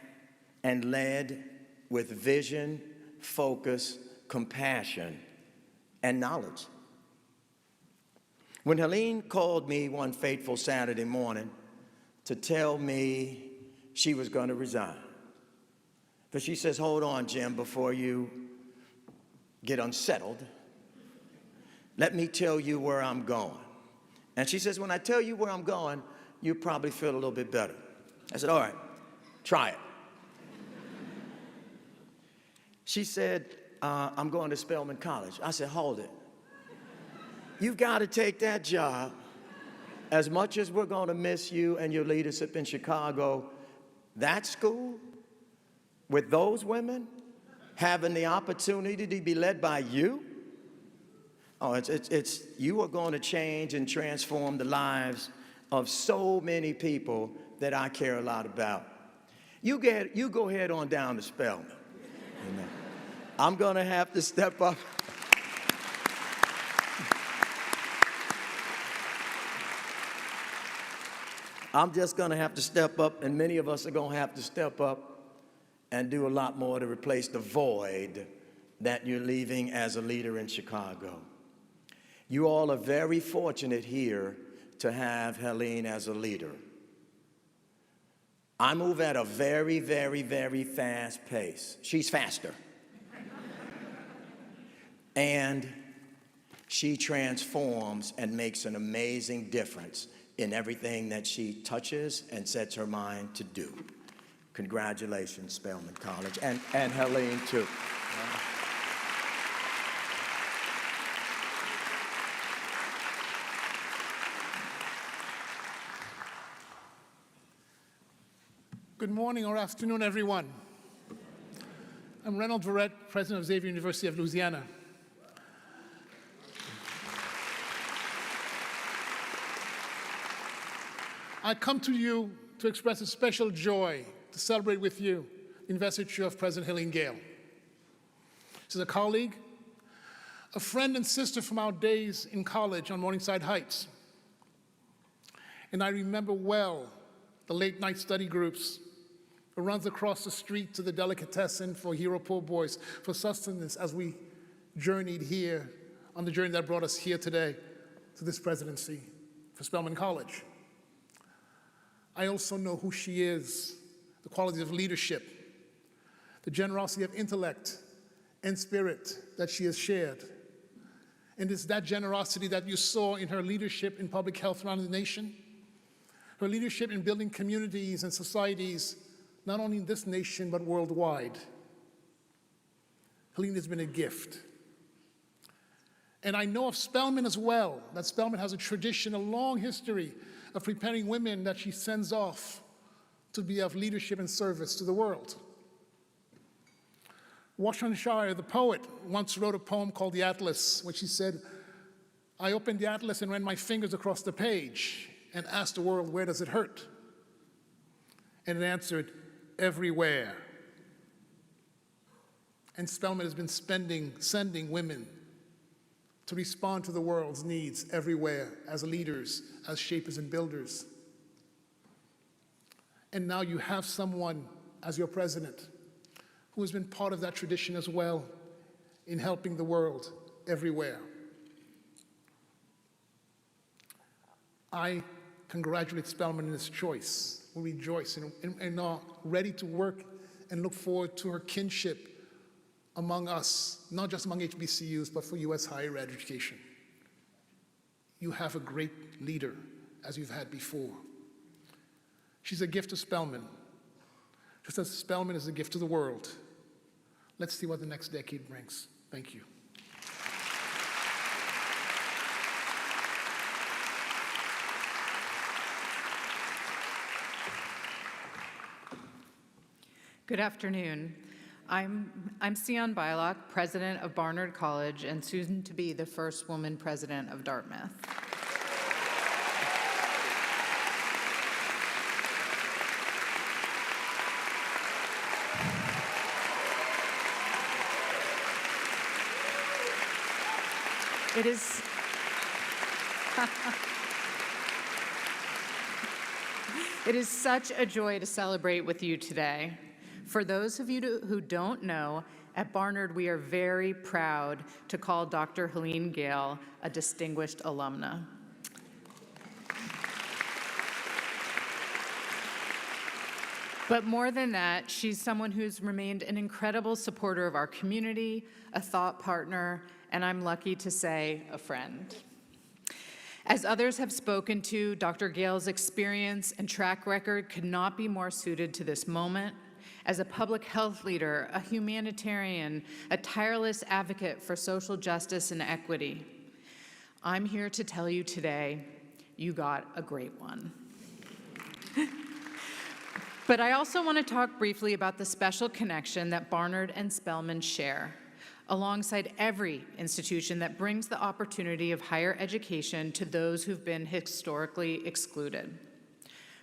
and led with vision, focus, compassion, and knowledge. When Helene called me one fateful Saturday morning to tell me she was going to resign, but she says, hold on, Jim, before you get unsettled, let me tell you where I'm going. And she says, when I tell you where I'm going, you'll probably feel a little bit better. I said, all right, try it. She said, I'm going to Spelman College. I said, hold it. You've got to take that job. As much as we're going to miss you and your leadership in Chicago, that school, with those women, having the opportunity to be led by you, you are going to change and transform the lives of so many people that I care a lot about. You go ahead on down to Spelman. Amen. I'm going to have to step up. I'm just going to have to step up, and many of us are going to have to step up and do a lot more to replace the void that you're leaving as a leader in Chicago. You all are very fortunate here to have Helene as a leader. I move at a very, very, very fast pace. She's faster. And she transforms and makes an amazing difference in everything that she touches and sets her mind to do. Congratulations, Spelman College, and Helene, too. Good morning or afternoon, everyone. I'm Reynold Verrett, president of Xavier University of Louisiana. I come to you to express a special joy to celebrate with you the investiture of President Helene Gale. She's a colleague, a friend and sister from our days in college on Morningside Heights. And I remember well the late night study groups, the runs across the street to the delicatessen for hero poor boys, for sustenance as we journeyed here on the journey that brought us here today to this presidency for Spelman College. I also know who she is, the qualities of leadership, the generosity of intellect and spirit that she has shared. And it's that generosity that you saw in her leadership in public health around the nation, her leadership in building communities and societies, not only in this nation, but worldwide. Helene has been a gift. And I know of Spelman as well, that Spelman has a tradition, a long history of preparing women that she sends off to be of leadership and service to the world. Washington Shire, the poet, once wrote a poem called The Atlas, which he said, I opened the atlas and ran my fingers across the page and asked the world, where does it hurt? And it answered, everywhere. And Spelman has been sending women to respond to the world's needs everywhere as leaders, as shapers and builders. And now you have someone as your president who has been part of that tradition as well in helping the world everywhere. I congratulate Spelman in his choice. We rejoice and are ready to work and look forward to her kinship among us, not just among HBCUs, but for U.S. higher education. You have a great leader, as you've had before. She's a gift to Spelman, just as Spelman is a gift to the world. Let's see what the next decade brings. Thank you. Good afternoon. I'm Sion Beilock, president of Barnard College and soon to be the first woman president of Dartmouth. It is such a joy to celebrate with you today. For those of you who don't know, at Barnard we are very proud to call Dr. Helene Gale a distinguished alumna. But more than that, she's someone who's remained an incredible supporter of our community, a thought partner, and I'm lucky to say, a friend. As others have spoken to, Dr. Gale's experience and track record could not be more suited to this moment. As a public health leader, a humanitarian, a tireless advocate for social justice and equity, I'm here to tell you today, you got a great one. But I also want to talk briefly about the special connection that Barnard and Spelman share, alongside every institution that brings the opportunity of higher education to those who've been historically excluded.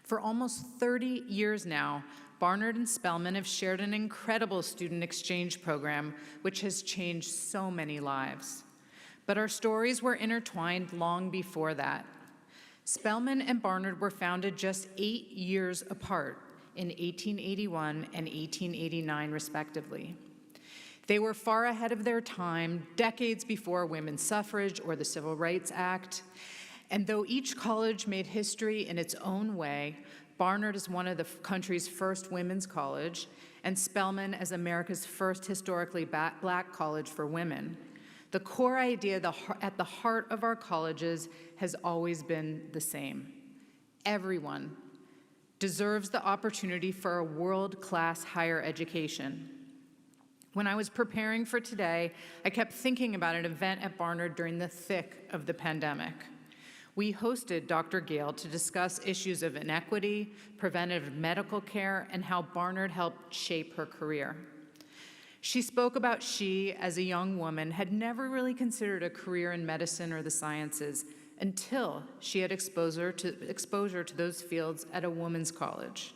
For almost 30 years now, Barnard and Spelman have shared an incredible student exchange program which has changed so many lives. But our stories were intertwined long before that. Spelman and Barnard were founded just 8 years apart in 1881 and 1889, respectively. They were far ahead of their time, decades before women's suffrage or the Civil Rights Act. And though each college made history in its own way, Barnard is one of the country's first women's college, and Spelman as America's first historically black college for women. The core idea at the heart of our colleges has always been the same. Everyone deserves the opportunity for a world-class higher education. When I was preparing for today, I kept thinking about an event at Barnard during the thick of the pandemic. We hosted Dr. Gale to discuss issues of inequity, preventative medical care, and how Barnard helped shape her career. She spoke about she, as a young woman, had never really considered a career in medicine or the sciences until she had exposure to those fields at a women's college,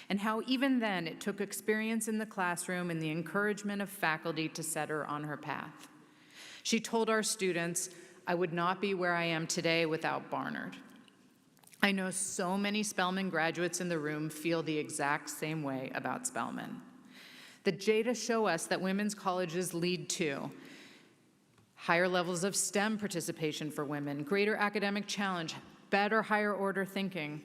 and how even then it took experience in the classroom and the encouragement of faculty to set her on her path. She told our students, "I would not be where I am today without Barnard." I know so many Spelman graduates in the room feel the exact same way about Spelman. The data show us that women's colleges lead to higher levels of STEM participation for women, greater academic challenge, better higher order thinking.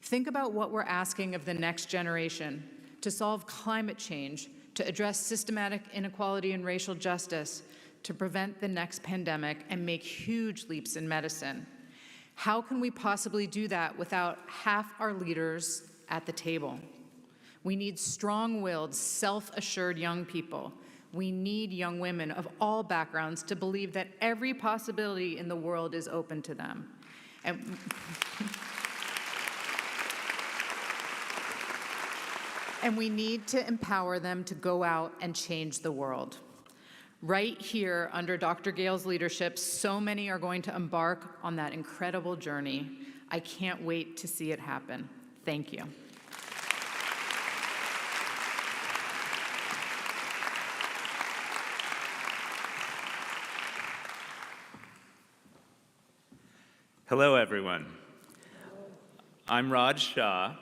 Think about what we're asking of the next generation to solve climate change, to address systematic inequality and racial justice, to prevent the next pandemic and make huge leaps in medicine. How can we possibly do that without half our leaders at the table? We need strong-willed, self-assured young people. We need young women of all backgrounds to believe that every possibility in the world is open to them. And we need to empower them to go out and change the world. Right here under Dr. Gale's leadership, so many are going to embark on that incredible journey. I can't wait to see it happen. Thank you. Hello, everyone. I'm Raj Shah.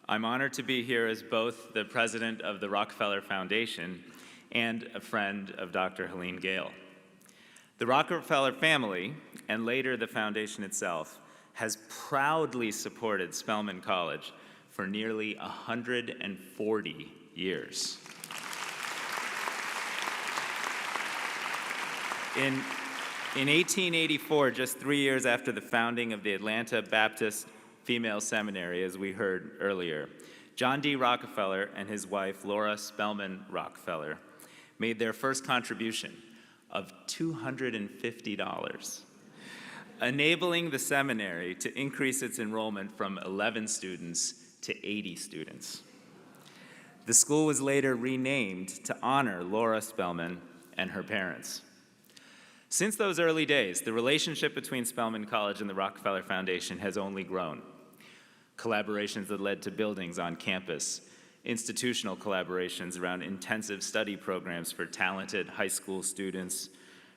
I'm honored to be here as both the president of the Rockefeller Foundation and a friend of Dr. Helene Gale. The Rockefeller family, and later the foundation itself, has proudly supported Spelman College for nearly 140 years. In 1884, just 3 years after the founding of the Atlanta Baptist Female Seminary, as we heard earlier, John D. Rockefeller and his wife, Laura Spelman Rockefeller, made their first contribution of $250, enabling the seminary to increase its enrollment from 11 students to 80 students. The school was later renamed to honor Laura Spelman and her parents. Since those early days, the relationship between Spelman College and the Rockefeller Foundation has only grown. Collaborations that led to buildings on campus, institutional collaborations around intensive study programs for talented high school students,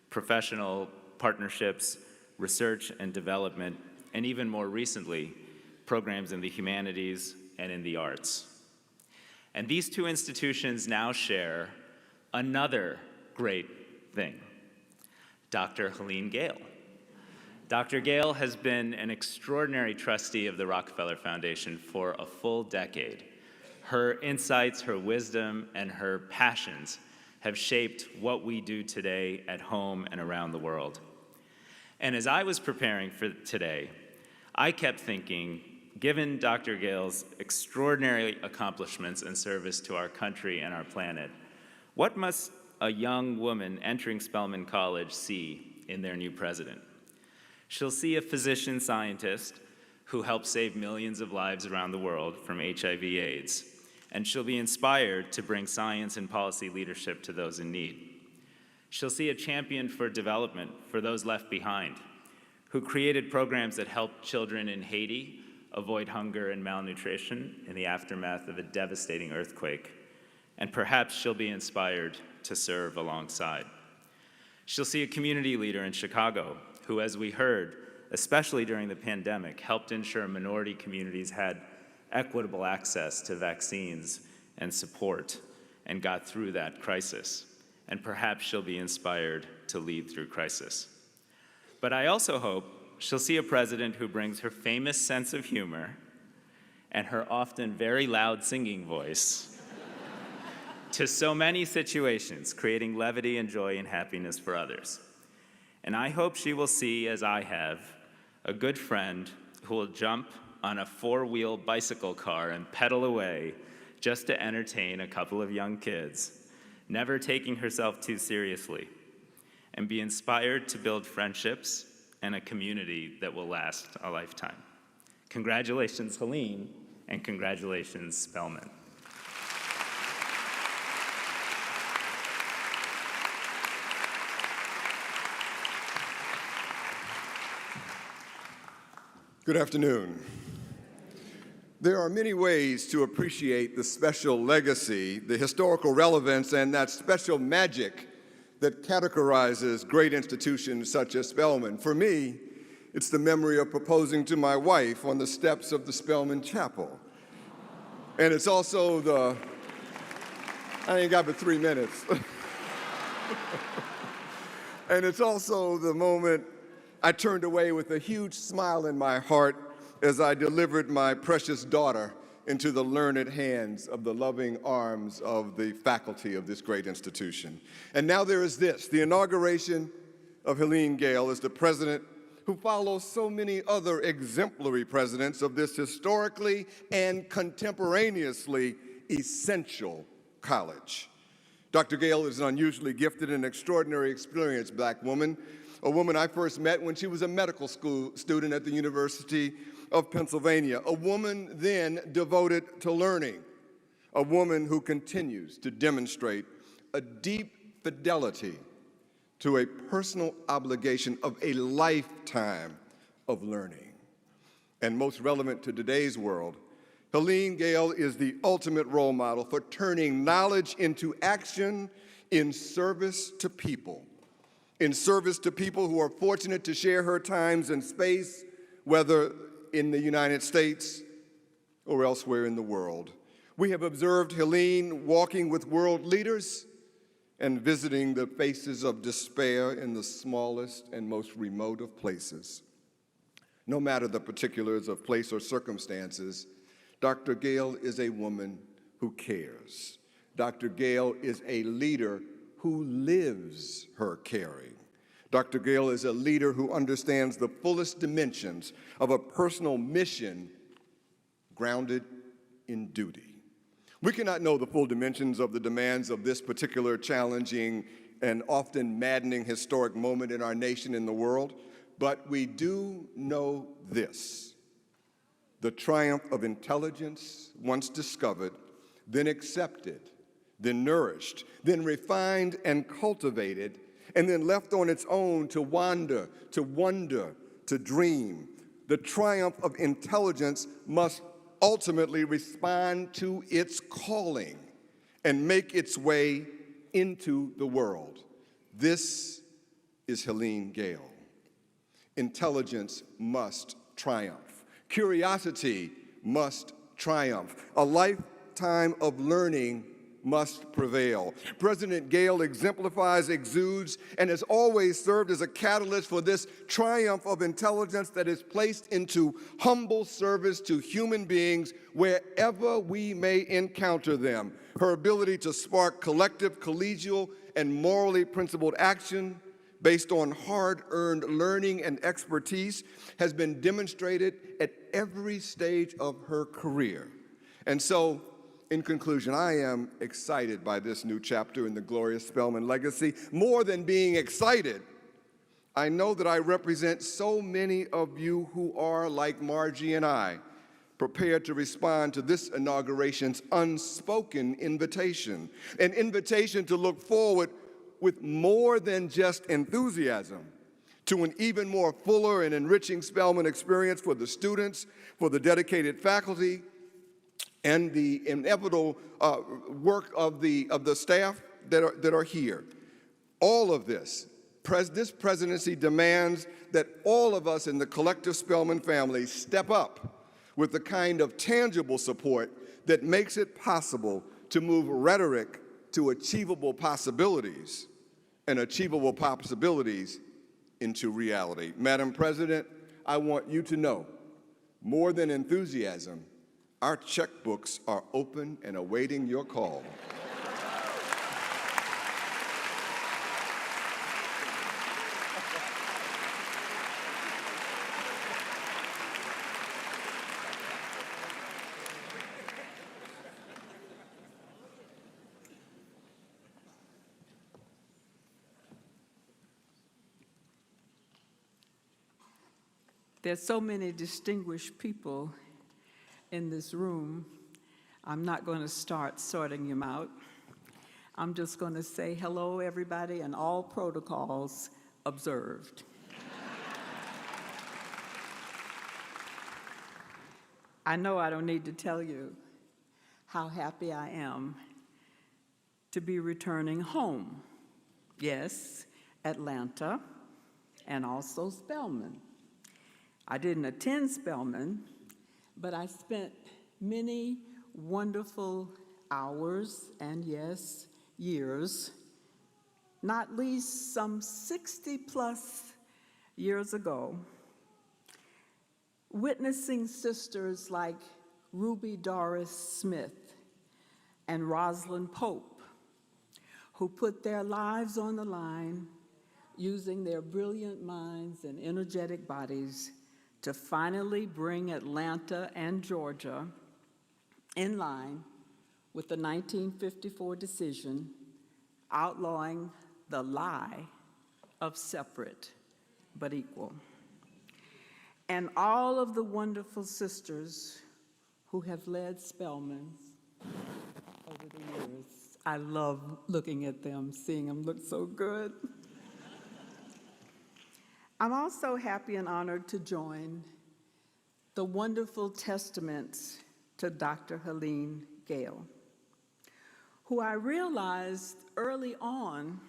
professional partnerships, research and development, and even more recently, programs in the humanities and in the arts. And these two institutions now share another great thing. Dr. Helene Gale. Dr. Gale has been an extraordinary trustee of the Rockefeller Foundation for a full decade. Her insights, her wisdom, and her passions have shaped what we do today at home and around the world. And as I was preparing for today, I kept thinking, given Dr. Gale's extraordinary accomplishments and service to our country and our planet, what must a young woman entering Spelman College see in their new president? She'll see a physician scientist who helped save millions of lives around the world from HIV/AIDS, and she'll be inspired to bring science and policy leadership to those in need. She'll see a champion for development for those left behind, who created programs that helped children in Haiti avoid hunger and malnutrition in the aftermath of a devastating earthquake. And perhaps she'll be inspired to serve alongside. She'll see a community leader in Chicago who, as we heard, especially during the pandemic, helped ensure minority communities had equitable access to vaccines and support and got through that crisis. And perhaps she'll be inspired to lead through crisis. But I also hope she'll see a president who brings her famous sense of humor and her often very loud singing voice to so many situations, creating levity and joy and happiness for others. And I hope she will see, as I have, a good friend who will jump on a four-wheel bicycle car and pedal away just to entertain a couple of young kids, never taking herself too seriously, and be inspired to build friendships and a community that will last a lifetime. Congratulations, Helene, and congratulations, Spelman. Good afternoon. There are many ways to appreciate the special legacy, the historical relevance, and that special magic that categorizes great institutions such as Spelman. For me, it's the memory of proposing to my wife on the steps of the Spelman Chapel. And it's also the, I ain't got but 3 minutes. And it's also the moment I turned away with a huge smile in my heart as I delivered my precious daughter into the learned hands of the loving arms of the faculty of this great institution. And now there is this, the inauguration of Helene Gale as the president who follows so many other exemplary presidents of this historically and contemporaneously essential college. Dr. Gale is an unusually gifted and extraordinary experienced black woman, a woman I first met when she was a medical school student at the University of Pennsylvania, a woman then devoted to learning, a woman who continues to demonstrate a deep fidelity to a personal obligation of a lifetime of learning. And most relevant to today's world, Helene Gayle is the ultimate role model for turning knowledge into action in service to people who are fortunate to share her times and space, whether in the United States or elsewhere in the world. We have observed Helene walking with world leaders and visiting the faces of despair in the smallest and most remote of places. No matter the particulars of place or circumstances, Dr. Gayle is a woman who cares. Dr. Gayle is a leader who lives her caring. Dr. Gayle is a leader who understands the fullest dimensions of a personal mission grounded in duty. We cannot know the full dimensions of the demands of this particular challenging and often maddening historic moment in our nation and the world, but we do know this: the triumph of intelligence, once discovered, then accepted, then nourished, then refined and cultivated, and then left on its own to wander, to wonder, to dream. The triumph of intelligence must ultimately respond to its calling and make its way into the world. This is Helene Gayle. Intelligence must triumph. Curiosity must triumph. A lifetime of learning must prevail. President Gale exemplifies, exudes, and has always served as a catalyst for this triumph of intelligence that is placed into humble service to human beings wherever we may encounter them. Her ability to spark collective, collegial, and morally principled action based on hard-earned learning and expertise has been demonstrated at every stage of her career. And so, in conclusion, I am excited by this new chapter in the glorious Spelman legacy. More than being excited, I know that I represent so many of you who are, like Margie and I, prepared to respond to this inauguration's unspoken invitation, an invitation to look forward with more than just enthusiasm to an even more fuller and enriching Spelman experience for the students, for the dedicated faculty, and the inevitable work of the staff that are here. All of this presidency demands that all of us in the collective Spelman family step up with the kind of tangible support that makes it possible to move rhetoric to achievable possibilities, and achievable possibilities into reality. Madam President, I want you to know, more than enthusiasm, our checkbooks are open and awaiting your call. There's so many distinguished people in this room. I'm not going to start sorting them out. I'm just going to say hello, everybody, and all protocols observed. I know I don't need to tell you how happy I am to be returning home. Yes, Atlanta, and also Spelman. I didn't attend Spelman, but I spent many wonderful hours and, yes, years, not least some 60-plus years ago, witnessing sisters like Ruby Doris Smith and Rosalind Pope, who put their lives on the line using their brilliant minds and energetic bodies to finally bring Atlanta and Georgia in line with the 1954 decision outlawing the lie of separate but equal. And all of the wonderful sisters who have led Spelman over the years. I love looking at them, seeing them look so good. I'm also happy and honored to join the wonderful testaments to Dr. Helene Gale, who I realized early on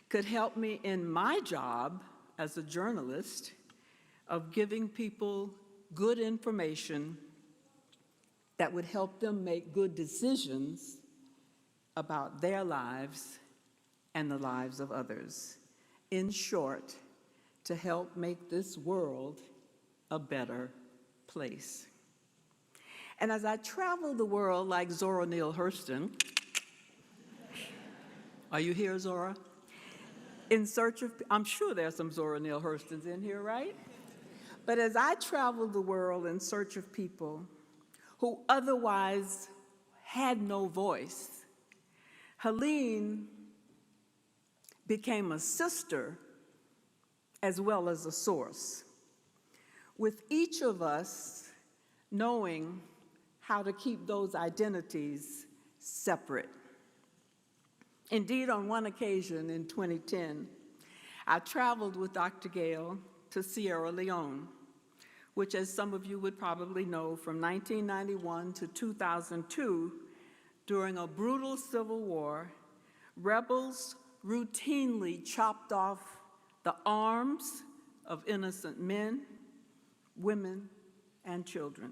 could help me in my job as a journalist of giving people good information that would help them make good decisions about their lives and the lives of others. In short, to help make this world a better place. And as I travel the world like Zora Neale Hurston, are you here, Zora? In search of, I'm sure there's some Zora Neale Hurstons in here, right? But as I travel the world in search of people who otherwise had no voice, Helene became a sister as well as a source, with each of us knowing how to keep those identities separate. Indeed, on one occasion in 2010, I traveled with Dr. Gale to Sierra Leone, which, as some of you would probably know, from 1991 to 2002, during a brutal civil war, rebels routinely chopped off the arms of innocent men, women, and children.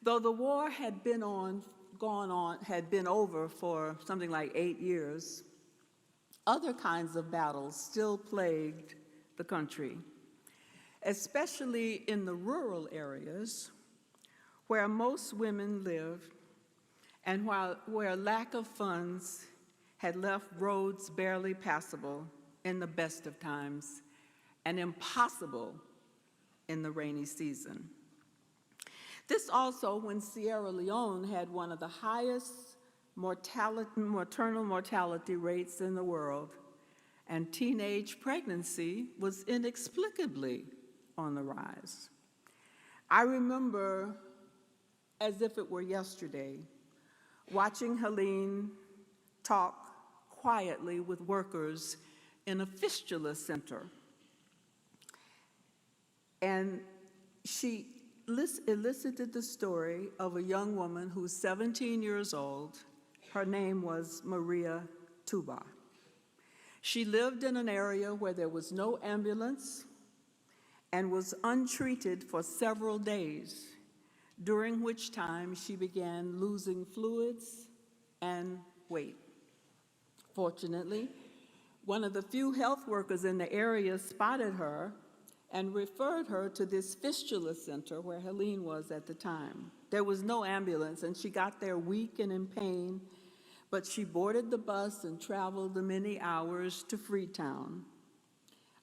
Though the war had been over for something like 8 years, other kinds of battles still plagued the country, especially in the rural areas where most women live and where lack of funds had left roads barely passable in the best of times and impossible in the rainy season. This also when Sierra Leone had one of the highest maternal mortality rates in the world, and teenage pregnancy was inexplicably on the rise. I remember, as if it were yesterday, watching Helene talk quietly with workers in a fistula center. And she elicited the story of a young woman who's 17 years old. Her name was Maria Tuba. She lived in an area where there was no ambulance and was untreated for several days, during which time she began losing fluids and weight. Fortunately, one of the few health workers in the area spotted her and referred her to this fistula center where Helene was at the time. There was no ambulance, and she got there weak and in pain, but she boarded the bus and traveled the many hours to Freetown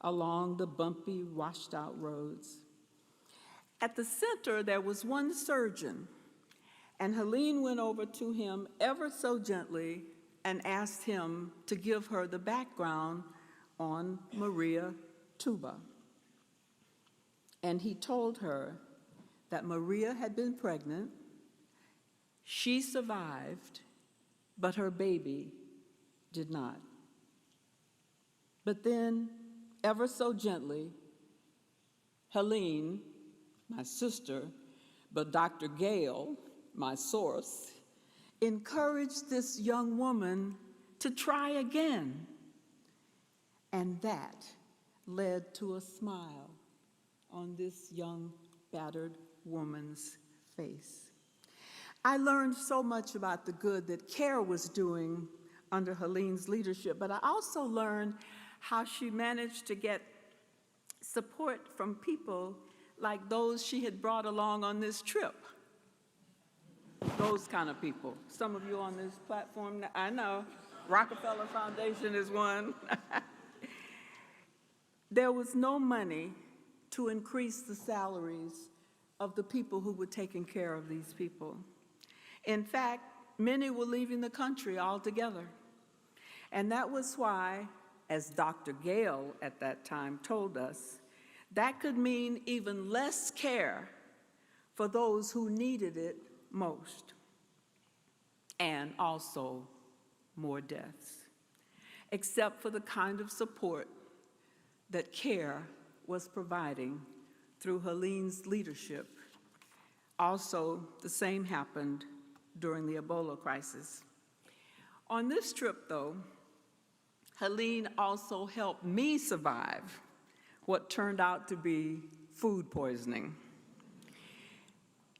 along the bumpy, washed-out roads. At the center, there was one surgeon, and Helene went over to him ever so gently and asked him to give her the background on Maria Tuba. And he told her that Maria had been pregnant, she survived, but her baby did not. But then, ever so gently, Helene, my sister, but Dr. Gale, my source, encouraged this young woman to try again. And that led to a smile on this young, battered woman's face. I learned so much about the good that CARE was doing under Helene's leadership, but I also learned how she managed to get support from people like those she had brought along on this trip. Those kind of people. Some of you on this platform, I know, Rockefeller Foundation is one. There was no money to increase the salaries of the people who were taking care of these people. In fact, many were leaving the country altogether. And that was why, as Dr. Gale at that time told us, that could mean even less care for those who needed it most, and also more deaths, except for the kind of support that CARE was providing through Helene's leadership. Also, the same happened during the Ebola crisis. On this trip, though, Helene also helped me survive what turned out to be food poisoning.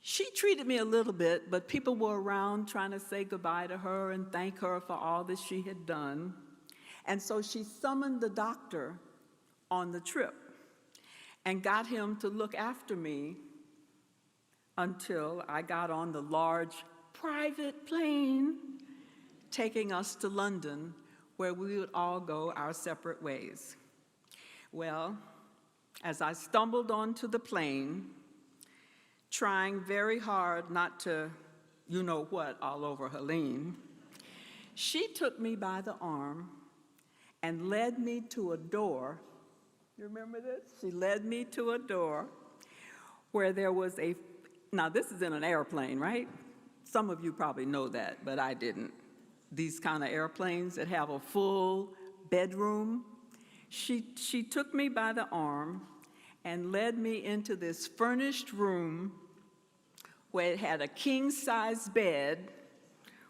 She treated me a little bit, but people were around trying to say goodbye to her and thank her for all that she had done. And so she summoned the doctor on the trip and got him to look after me until I got on the large private plane taking us to London, where we would all go our separate ways. Well, as I stumbled onto the plane, trying very hard not to, you know what, all over Helene, she took me by the arm and led me to a door. You remember this? She led me to a door where there was now this is in an airplane, right? Some of you probably know that, but I didn't. These kind of airplanes that have a full bedroom. She took me by the arm and led me into this furnished room where it had a king-size bed,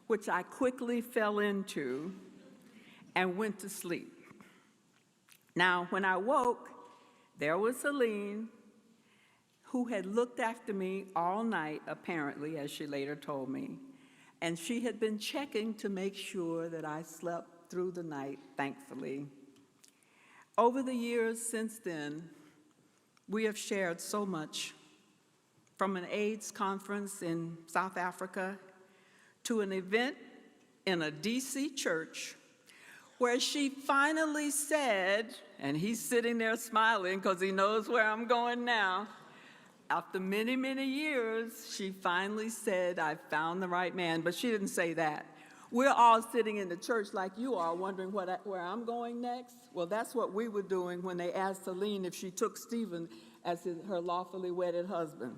which I quickly fell into and went to sleep. Now, when I woke, there was Helene, who had looked after me all night, apparently, as she later told me, and she had been checking to make sure that I slept through the night, thankfully. Over the years since then, we have shared so much, from an AIDS conference in South Africa to an event in a DC church where she finally said, and he's sitting there smiling because he knows where I'm going now, after many, many years, she finally said, I found the right man, but she didn't say that. We're all sitting in the church like you are, wondering where I'm going next. Well, that's what we were doing when they asked Helene if she took Stephen as her lawfully wedded husband.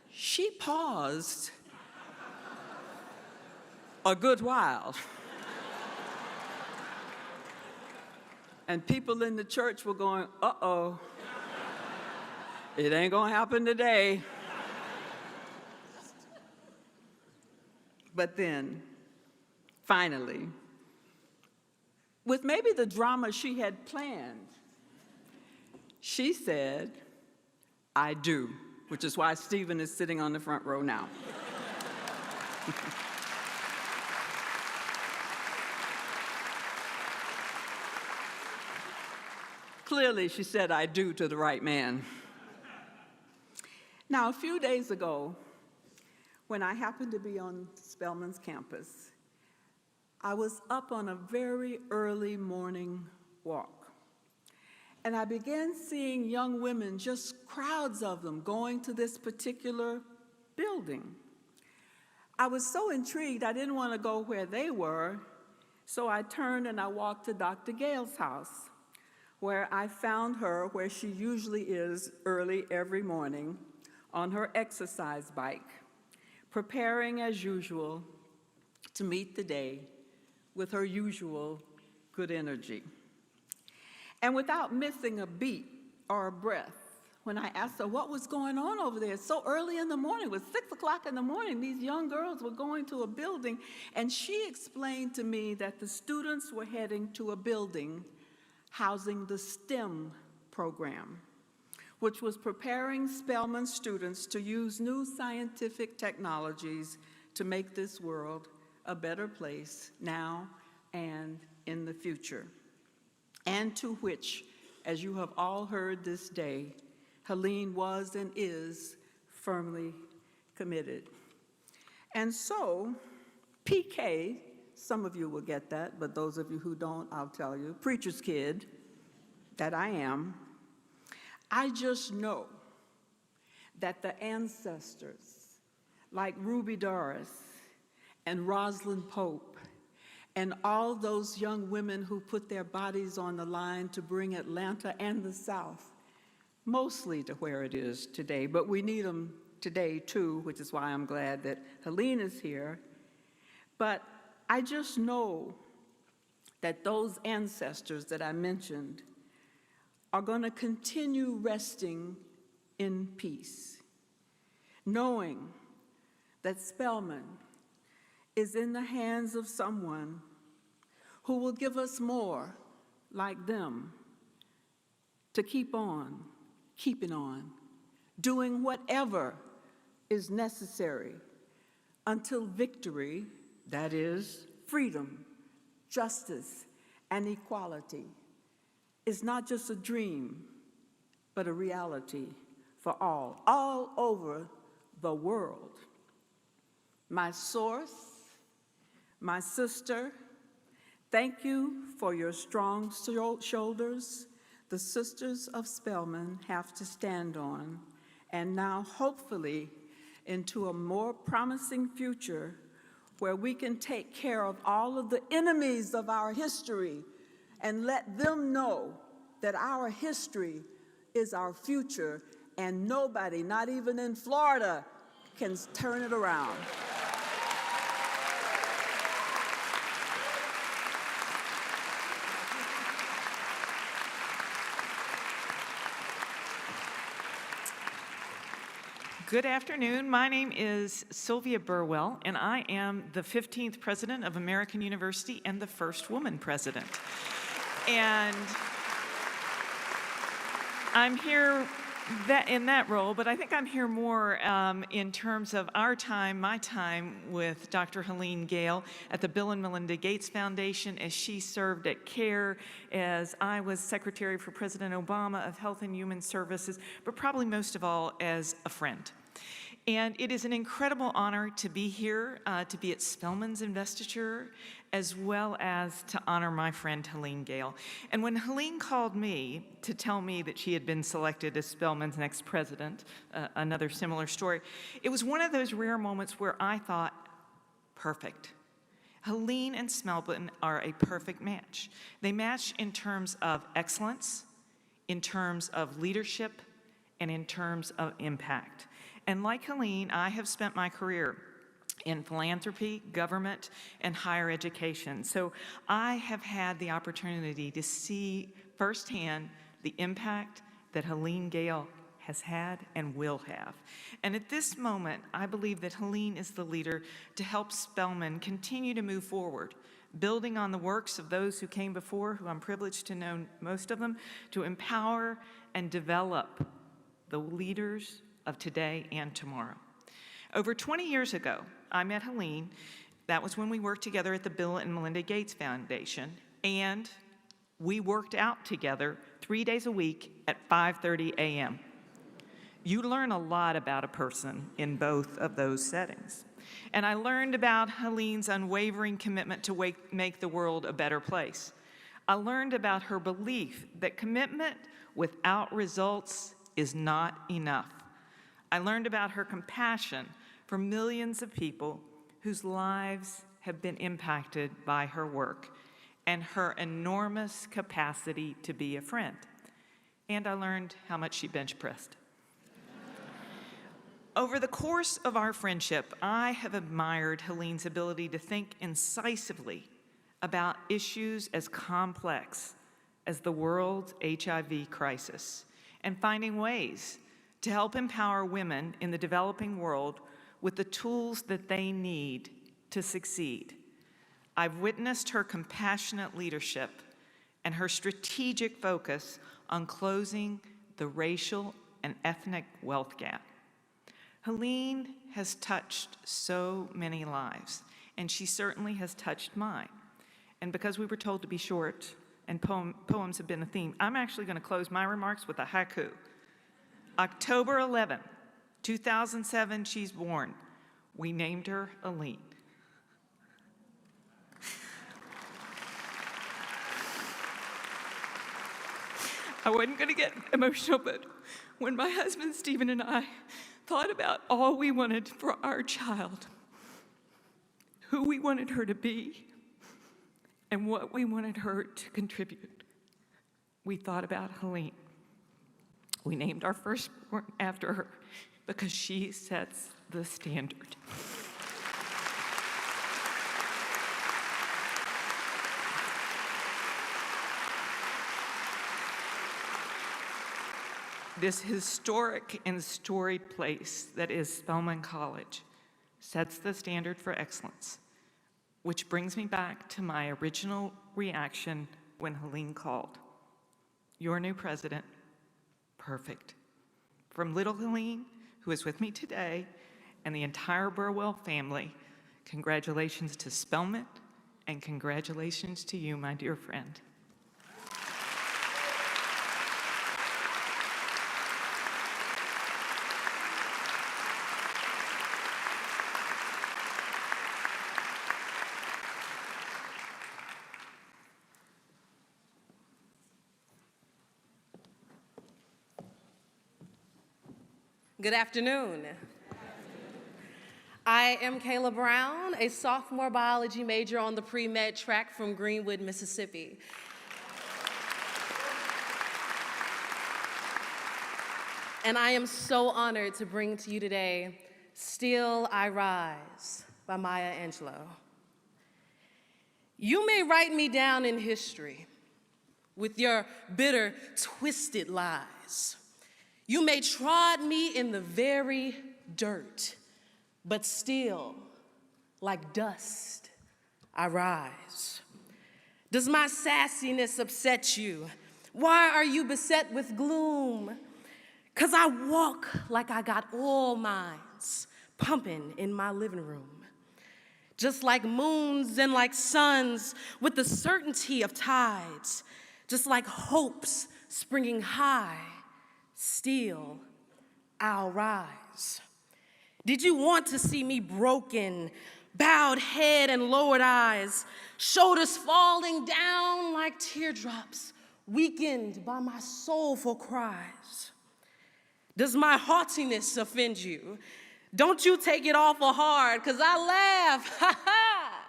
She paused a good while. And people in the church were going, uh-oh, it ain't gonna happen today. But then, finally, with maybe the drama she had planned, she said, I do, which is why Stephen is sitting on the front row now. Clearly, she said, I do to the right man. Now, a few days ago, when I happened to be on Spelman's campus, I was up on a very early morning walk. And I began seeing young women, just crowds of them, going to this particular building. I was so intrigued, I didn't want to go where they were, so I turned and I walked to Dr. Gale's house, where I found her where she usually is early every morning on her exercise bike, preparing as usual to meet the day with her usual good energy. And without missing a beat or a breath, when I asked her what was going on over there, so early in the morning, it was 6 o'clock in the morning, these young girls were going to a building, and she explained to me that the students were heading to a building housing the STEM program, which was preparing Spelman students to use new scientific technologies to make this world a better place now and in the future, and to which, as you have all heard this day, Helene was and is firmly committed. And so, PK, some of you will get that, but those of you who don't, I'll tell you, preacher's kid that I am, I just know that the ancestors like Ruby Doris and Rosalind Pope and all those young women who put their bodies on the line to bring Atlanta and the South mostly to where it is today, but we need them today too, which is why I'm glad that Helene is here. But I just know that those ancestors that I mentioned are going to continue resting in peace, knowing that Spelman is in the hands of someone who will give us more like them to keep on, keeping on, doing whatever is necessary until victory, that is, freedom, justice, and equality, is not just a dream, but a reality for all over the world. My source, my sister, thank you for your strong shoulders the Sisters of Spelman have to stand on, and now hopefully into a more promising future where we can take care of all of the enemies of our history and let them know that our history is our future and nobody, not even in Florida, can turn it around. Good afternoon. My name is Sylvia Burwell, and I am the 15th president of American University and the first woman president. And I'm here in that role, but I think I'm here more in terms of our time, my time with Dr. Helene Gale at the Bill and Melinda Gates Foundation as she served at CARE, as I was Secretary for President Obama of Health and Human Services, but probably most of all as a friend. And it is an incredible honor to be here, to be at Spelman's Investiture, as well as to honor my friend Helene Gale. And when Helene called me to tell me that she had been selected as Spelman's next president, another similar story, it was one of those rare moments where I thought, perfect. Helene and Spelman are a perfect match. They match in terms of excellence, in terms of leadership, and in terms of impact. And like Helene, I have spent my career in philanthropy, government, and higher education. So I have had the opportunity to see firsthand the impact that Helene Gale has had and will have. And at this moment, I believe that Helene is the leader to help Spelman continue to move forward, building on the works of those who came before, who I'm privileged to know most of them, to empower and develop the leaders of today and tomorrow. Over 20 years ago, I met Helene. That was when we worked together at the Bill and Melinda Gates Foundation, and we worked out together 3 days a week at 5:30 a.m. You learn a lot about a person in both of those settings. And I learned about Helene's unwavering commitment to make the world a better place. I learned about her belief that commitment without results is not enough. I learned about her compassion for millions of people whose lives have been impacted by her work and her enormous capacity to be a friend. And I learned how much she bench pressed. Over the course of our friendship, I have admired Helene's ability to think incisively about issues as complex as the world's HIV crisis and finding ways to help empower women in the developing world with the tools that they need to succeed. I've witnessed her compassionate leadership and her strategic focus on closing the racial and ethnic wealth gap. Helene has touched so many lives, and she certainly has touched mine. And because we were told to be short and poems have been a theme, I'm actually going to close my remarks with a haiku. October 11, 2007, she's born. We named her Helene. I wasn't going to get emotional, but when my husband Stephen and I thought about all we wanted for our child, who we wanted her to be, and what we wanted her to contribute, we thought about Helene. We named our firstborn after her because she sets the standard. This historic and storied place that is Spelman College sets the standard for excellence, which brings me back to my original reaction when Helene called. Your new president, perfect. From little Helene, who is with me today, and the entire Burwell family, congratulations to Spelman, and congratulations to you, my dear friend. Good afternoon. I am Kayla Brown, a sophomore biology major on the pre-med track from Greenwood, Mississippi. And I am so honored to bring to you today, Still I Rise by Maya Angelou. You may write me down in history with your bitter, twisted lies. You may trod me in the very dirt, but still, like dust, I rise. Does my sassiness upset you? Why are you beset with gloom? 'Cause I walk like I got oil mines pumping in my living room. Just like moons and like suns with the certainty of tides, just like hopes springing high, still I'll rise. Did you want to see me broken, bowed head and lowered eyes, shoulders falling down like teardrops, weakened by my soulful cries? Does my haughtiness offend you? Don't you take it awful hard, 'cause I laugh, ha ha,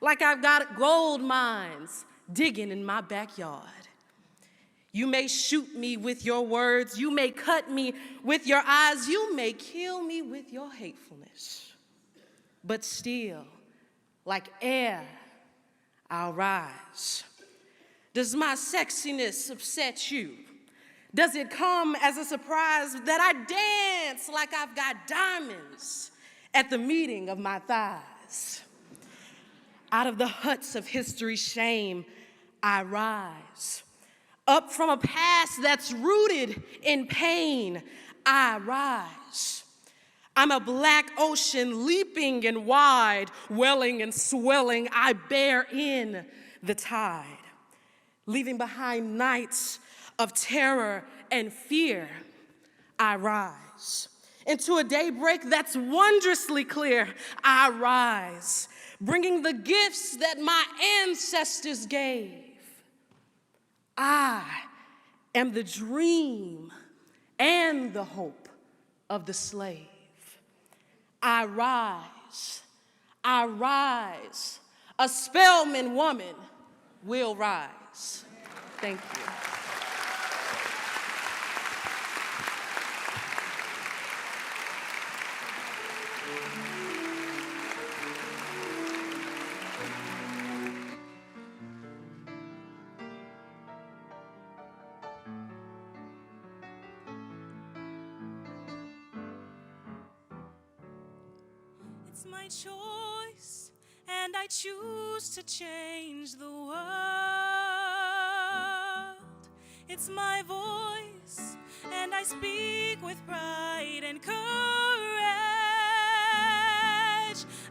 like I've got gold mines digging in my backyard. You may shoot me with your words, you may cut me with your eyes, you may kill me with your hatefulness. But still, like air, I'll rise. Does my sexiness upset you? Does it come as a surprise that I dance like I've got diamonds at the meeting of my thighs? Out of the huts of history's shame, I rise. Up from a past that's rooted in pain, I rise. I'm a black ocean leaping and wide, welling and swelling, I bear in the tide. Leaving behind nights of terror and fear, I rise. Into a daybreak that's wondrously clear, I rise. Bringing the gifts that my ancestors gave. I am the dream and the hope of the slave. I rise, a Spelman woman will rise. Thank you. It's my choice, and I choose to change the world. It's my voice, and I speak with pride and courage.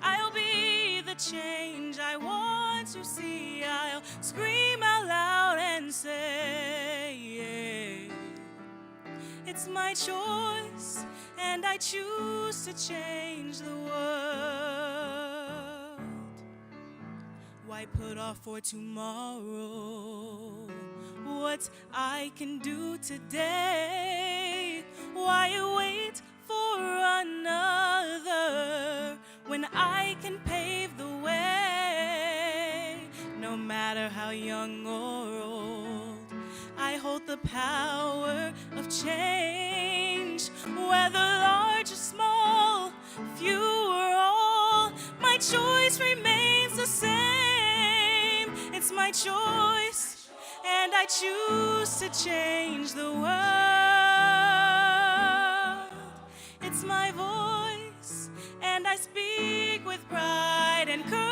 I'll be the change I want to see. I'll scream out loud and say, it's my choice, and I choose to change the world. Why put off for tomorrow what I can do today? Why wait for another when I can pave the way? No matter how young or old, I hold the power of change. Whether large or small, few or all, my choice remains the same. It's my choice, and I choose to change the world. pride and courage.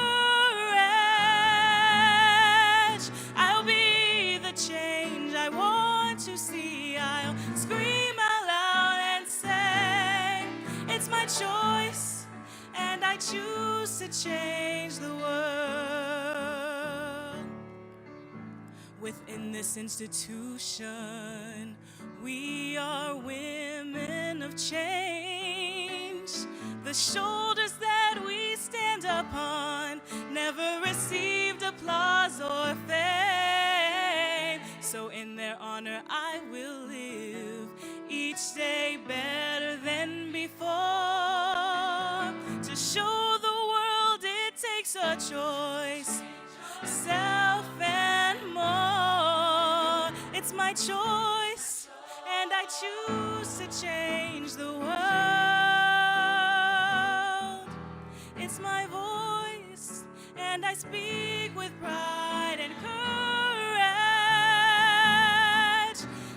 I'll be the change I want to see. I'll scream out loud and say, it's my choice, and I choose to change the world. Within this institution, we are women of change. The shoulders that we stand upon never received applause or fame. So in their honor I will live each day better than before. To show the world it takes a choice, self and more. It's my choice, and I choose to change the world. It's my voice, and I speak with pride and courage.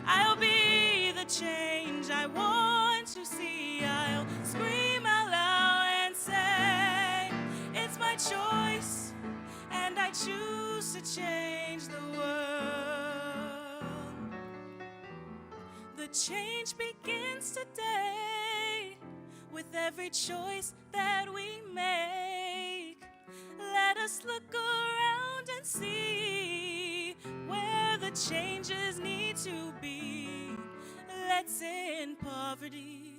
I'll be the change I want to see. I'll scream out loud and say, it's my choice, and I choose to change the world. The change begins today with every choice that we make. Let us look around and see where the changes need to be. Let's end poverty,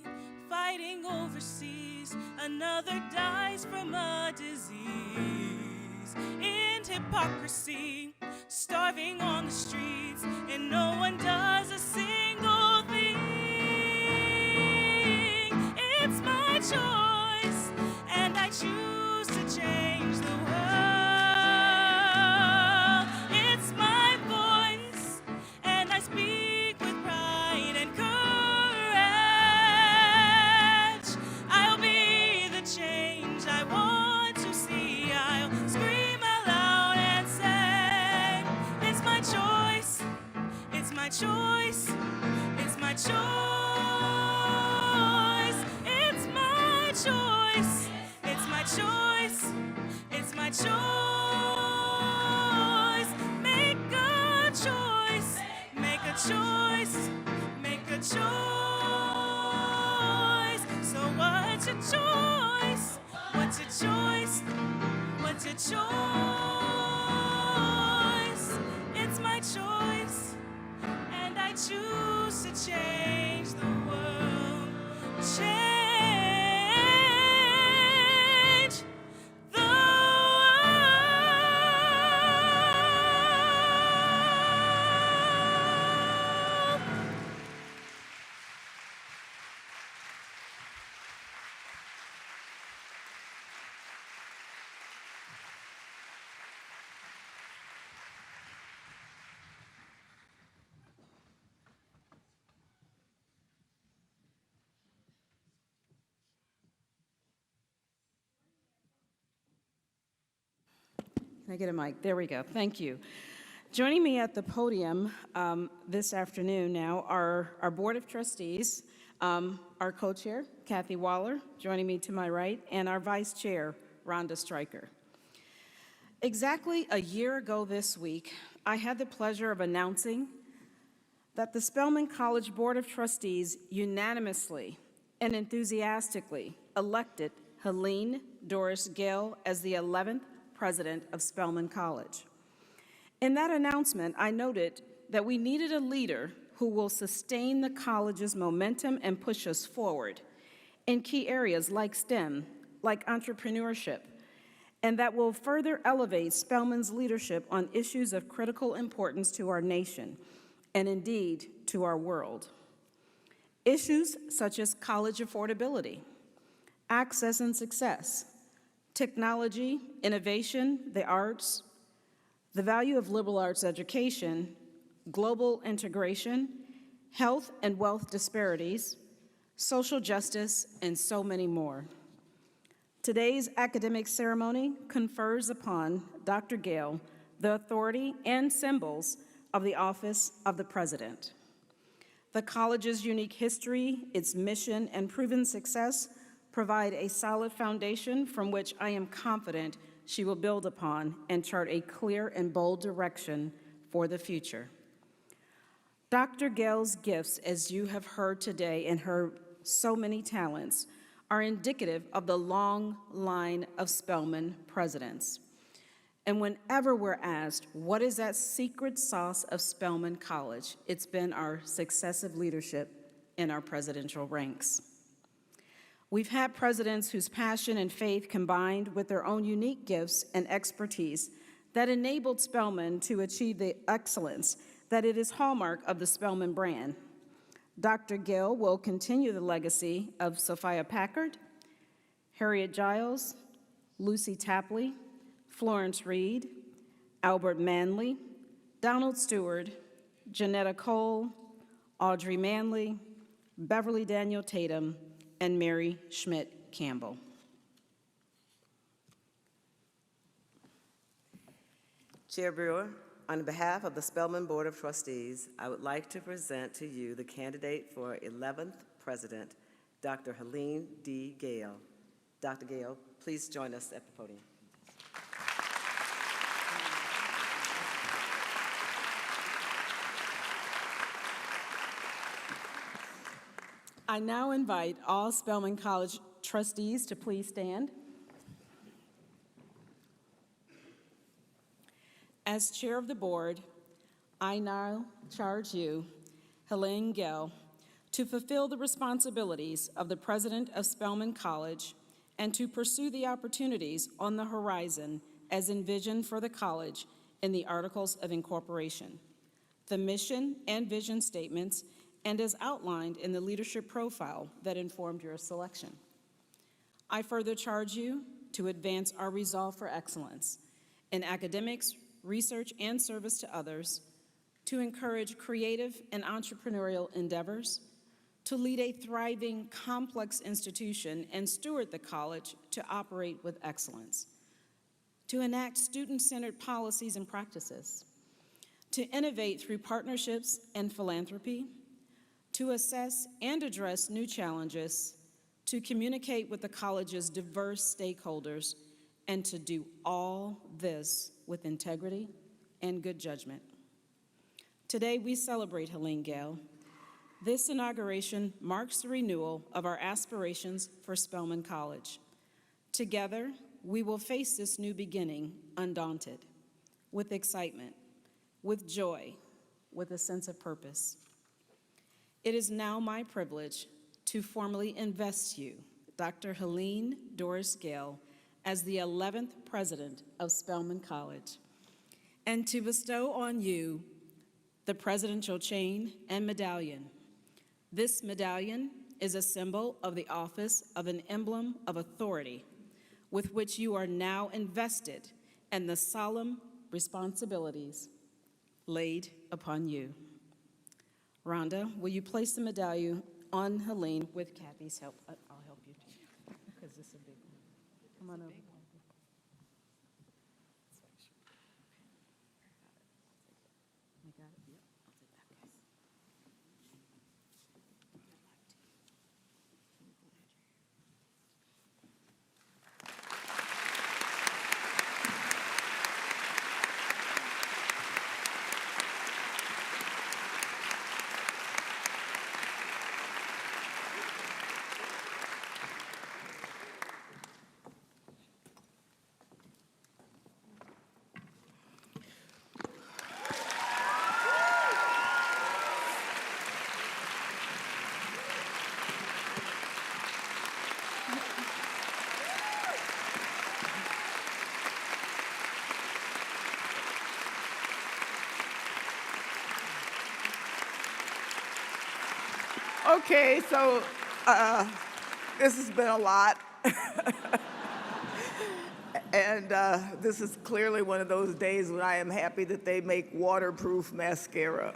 fighting overseas. Another dies from a disease. End hypocrisy, starving on the streets, and no one does a single thing. It's my choice, and I choose to change the world. It's my voice, and I speak with pride and courage. I'll be the change I want to see. I'll scream out loud and say, it's my choice, it's my choice, it's my choice. It's my choice, it's my choice, it's my choice. Make a choice, make a choice, make a choice. So what's your choice? What's your choice? What's your choice? It's my choice, and I choose to change the world. Change the world. Can I get a mic? There we go. Thank you. Joining me at the podium this afternoon now are our Board of Trustees, our co-chair, Kathy Waller, joining me to my right, and our vice chair, Rhonda Stryker. Exactly a year ago this week, I had the pleasure of announcing that the Spelman College Board of Trustees unanimously and enthusiastically elected Helene Doris Gale as the 11th president of Spelman College. In that announcement, I noted that we needed a leader who will sustain the college's momentum and push us forward in key areas like STEM, like entrepreneurship, and that will further elevate Spelman's leadership on issues of critical importance to our nation, and indeed to our world. Issues such as college affordability, access and success, technology, innovation, the arts, the value of liberal arts education, global integration, health and wealth disparities, social justice, and so many more. Today's academic ceremony confers upon Dr. Gale the authority and symbols of the office of the president. The college's unique history, its mission, and proven success provide a solid foundation from which I am confident she will build upon and chart a clear and bold direction for the future. Dr. Gale's gifts, as you have heard today, and her so many talents, are indicative of the long line of Spelman presidents. And whenever we're asked, what is that secret sauce of Spelman College? It's been our successive leadership in our presidential ranks. We've had presidents whose passion and faith combined with their own unique gifts and expertise that enabled Spelman to achieve the excellence that it is hallmark of the Spelman brand. Dr. Gale will continue the legacy of Sophia Packard, Harriet Giles, Lucy Tapley, Florence Reed, Albert Manley, Donald Stewart, Janetta Cole, Audrey Manley, Beverly Daniel Tatum, and Mary Schmidt Campbell. Chair Brewer, on behalf of the Spelman Board of Trustees, I would like to present to you the candidate for 11th President, Dr. Helene D. Gale. Dr. Gale, please join us at the podium. I now invite all Spelman College trustees to please stand. As chair of the board, I now charge you, Helene Gale, to fulfill the responsibilities of the president of Spelman College and to pursue the opportunities on the horizon as envisioned for the college in the Articles of Incorporation, the mission and vision statements, and as outlined in the leadership profile that informed your selection. I further charge you to advance our resolve for excellence in academics, research, and service to others, to encourage creative and entrepreneurial endeavors, to lead a thriving, complex institution and steward the college to operate with excellence, to enact student-centered policies and practices, to innovate through partnerships and philanthropy, to assess and address new challenges, to communicate with the college's diverse stakeholders, and to do all this with integrity and good judgment. Today, we celebrate Helene Gale. This inauguration marks the renewal of our aspirations for Spelman College. Together, we will face this new beginning undaunted, with excitement, with joy, with a sense of purpose. It is now my privilege to formally invest you, Dr. Helene Doris Gale, as the 11th president of Spelman College, and to bestow on you the presidential chain and medallion. This medallion is a symbol of the office of an emblem of authority with which you are now invested and the solemn responsibilities laid upon you. Rhonda, will you place the medallion on Helene with Kathy's help? I'll help you too, because this is a big one. Come on over. You got it? Yep. I'll take that, guys. Okay, so this has been a lot. And this is clearly one of those days when I am happy that they make waterproof mascara.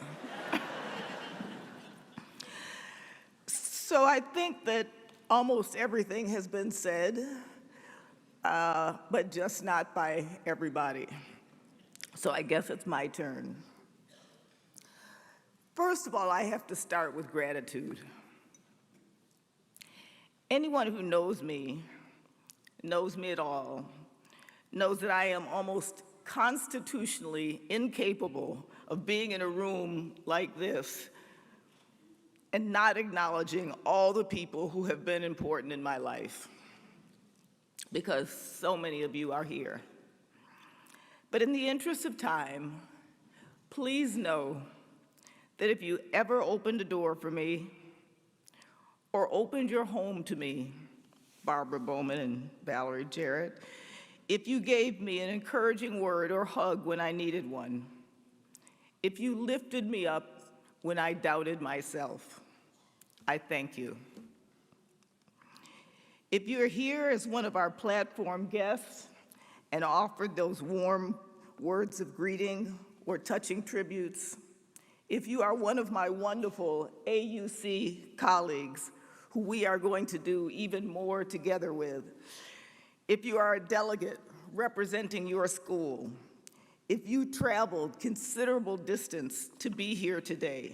So I think that almost everything has been said, but just not by everybody. So I guess it's my turn. First of all, I have to start with gratitude. Anyone who knows me at all, knows that I am almost constitutionally incapable of being in a room like this and not acknowledging all the people who have been important in my life, because so many of you are here. But in the interest of time, please know that if you ever opened a door for me or opened your home to me, Barbara Bowman and Valerie Jarrett, if you gave me an encouraging word or hug when I needed one, if you lifted me up when I doubted myself, I thank you. If you're here as one of our platform guests and offered those warm words of greeting or touching tributes, if you are one of my wonderful AUC colleagues who we are going to do even more together with, if you are a delegate representing your school, if you traveled considerable distance to be here today,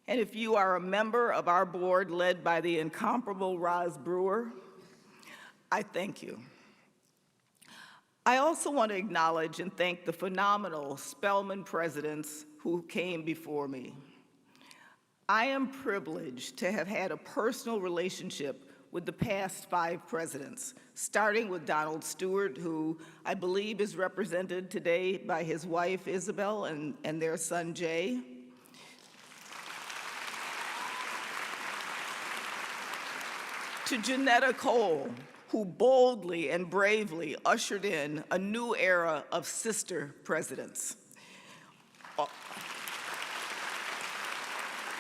and if you are a member of our board led by the incomparable Roz Brewer, I thank you. I also want to acknowledge and thank the phenomenal Spelman presidents who came before me. I am privileged to have had a personal relationship with the past 5 presidents, starting with Donald Stewart, who I believe is represented today by his wife, Isabel, and their son, Jay. To Janetta Cole, who boldly and bravely ushered in a new era of sister presidents.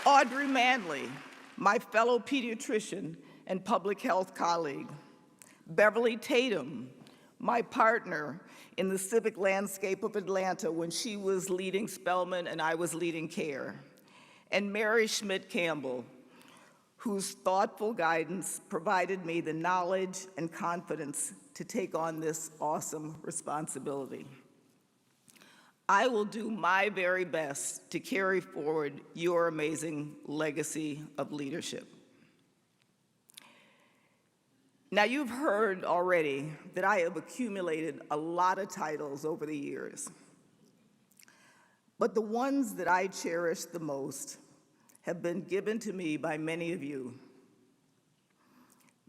Audrey Manley, my fellow pediatrician and public health colleague. Beverly Tatum, my partner in the civic landscape of Atlanta when she was leading Spelman and I was leading CARE. And Mary Schmidt Campbell, whose thoughtful guidance provided me the knowledge and confidence to take on this awesome responsibility. I will do my very best to carry forward your amazing legacy of leadership. Now, you've heard already that I have accumulated a lot of titles over the years, but the ones that I cherish the most have been given to me by many of you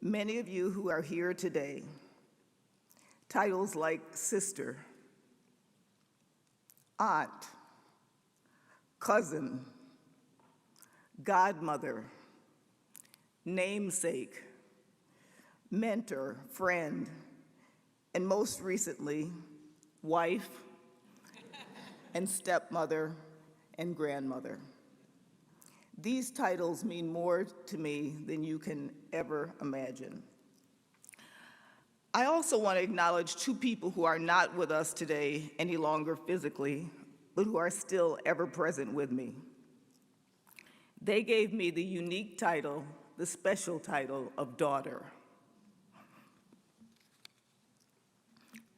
who are here today. Titles like sister, aunt, cousin, godmother, namesake, mentor, friend, and most recently, wife and stepmother and grandmother. These titles mean more to me than you can ever imagine. I also want to acknowledge 2 people who are not with us today any longer physically, but who are still ever present with me. They gave me the unique title, the special title of daughter.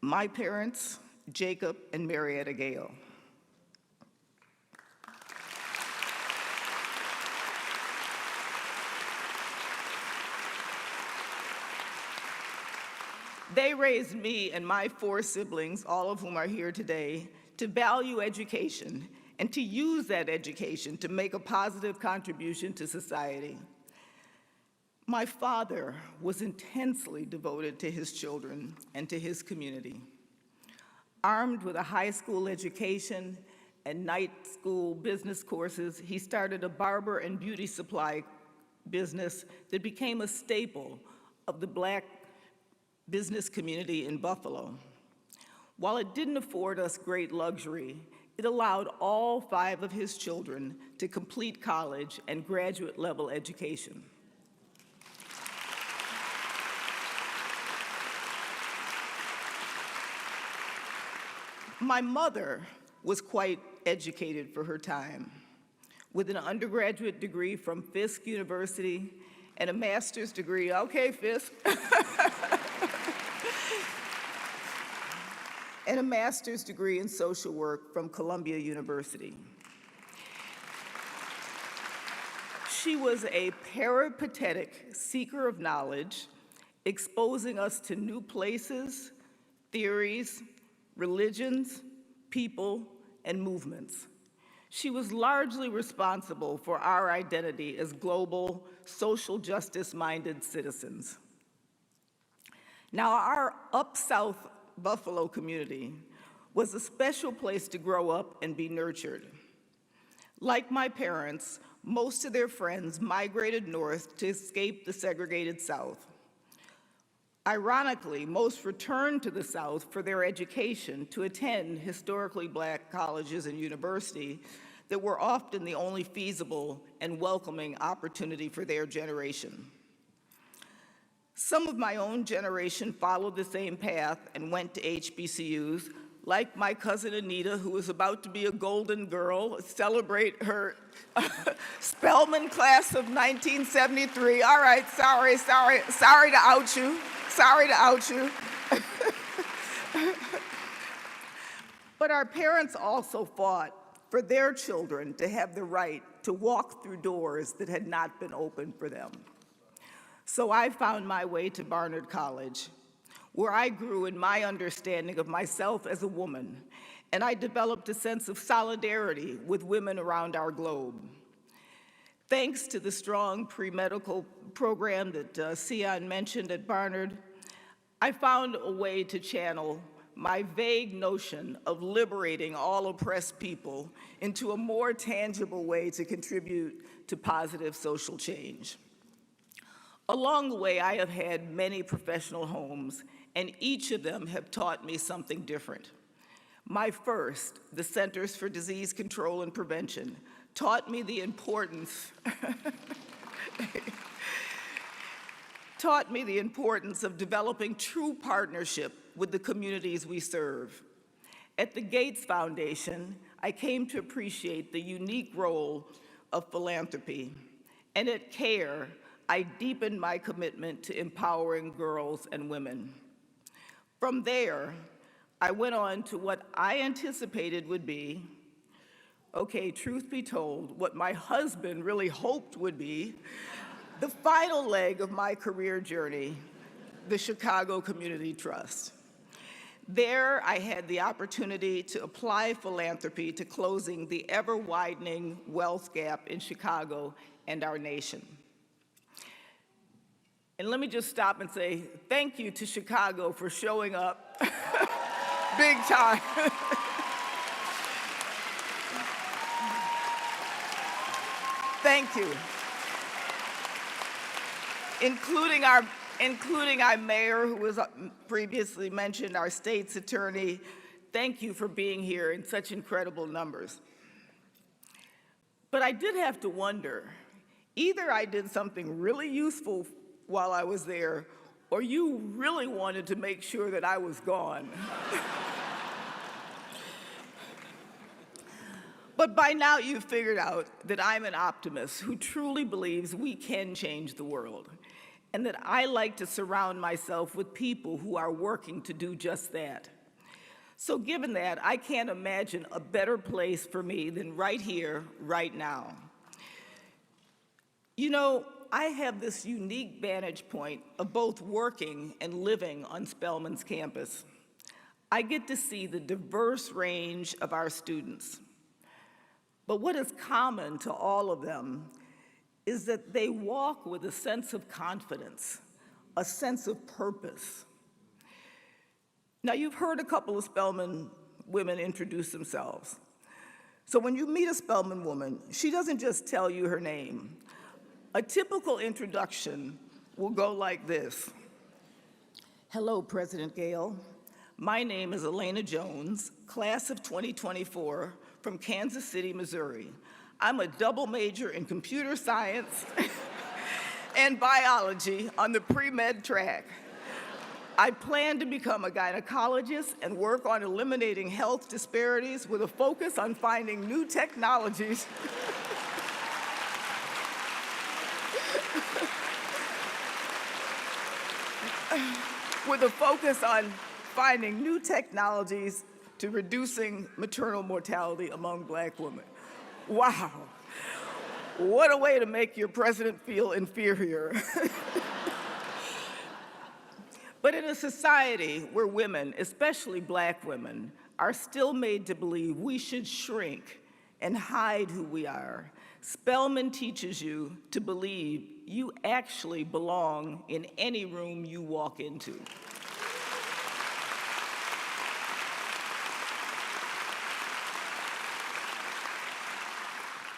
My parents, Jacob and Marietta Gale. They raised me and my 4 siblings, all of whom are here today, to value education and to use that education to make a positive contribution to society. My father was intensely devoted to his children and to his community. Armed with a high school education and night school business courses, he started a barber and beauty supply business that became a staple of the Black business community in Buffalo. While it didn't afford us great luxury, it allowed all 5 of his children to complete college and graduate level education. My mother was quite educated for her time, with an undergraduate degree from Fisk University and a master's degree, okay, Fisk, and a master's degree in social work from Columbia University. She was a peripatetic seeker of knowledge, exposing us to new places, theories, religions, people, and movements. She was largely responsible for our identity as global, social justice-minded citizens. Now, our Up South Buffalo community was a special place to grow up and be nurtured. Like my parents, most of their friends migrated north to escape the segregated South. Ironically, most returned to the South for their education to attend historically Black colleges and universities that were often the only feasible and welcoming opportunity for their generation. Some of my own generation followed the same path and went to HBCUs, like my cousin Anita, who was about to be a golden girl, celebrate her Spelman class of 1973. All right, sorry to out you. Sorry to out you. But our parents also fought for their children to have the right to walk through doors that had not been opened for them. So I found my way to Barnard College, where I grew in my understanding of myself as a woman, and I developed a sense of solidarity with women around our globe. Thanks to the strong pre-medical program that Sion mentioned at Barnard, I found a way to channel my vague notion of liberating all oppressed people into a more tangible way to contribute to positive social change. Along the way, I have had many professional homes, and each of them have taught me something different. My first, the Centers for Disease Control and Prevention, taught me the importance of developing true partnership with the communities we serve. At the Gates Foundation, I came to appreciate the unique role of philanthropy. And at CARE, I deepened my commitment to empowering girls and women. From there, I went on to what I anticipated would be, okay, truth be told, what my husband really hoped would be, the final leg of my career journey, the Chicago Community Trust. There, I had the opportunity to apply philanthropy to closing the ever-widening wealth gap in Chicago and our nation. And let me just stop and say thank you to Chicago for showing up big time. Thank you. Including our mayor, who was previously mentioned, our state's attorney. Thank you for being here in such incredible numbers. But I did have to wonder, either I did something really useful while I was there, or you really wanted to make sure that I was gone. But by now you've figured out that I'm an optimist who truly believes we can change the world, and that I like to surround myself with people who are working to do just that. So given that, I can't imagine a better place for me than right here, right now. You know, I have this unique vantage point of both working and living on Spelman's campus. I get to see the diverse range of our students. But what is common to all of them is that they walk with a sense of confidence, a sense of purpose. Now, you've heard a couple of Spelman women introduce themselves. So when you meet a Spelman woman, she doesn't just tell you her name. A typical introduction will go like this. Hello, President Gale. My name is Elena Jones, class of 2024 from Kansas City, Missouri. I'm a double major in computer science and biology on the pre-med track. I plan to become a gynecologist and work on eliminating health disparities with a focus on finding new technologies to reducing maternal mortality among Black women. Wow. What a way to make your president feel inferior. But in a society where women, especially Black women, are still made to believe we should shrink and hide who we are, Spelman teaches you to believe you actually belong in any room you walk into.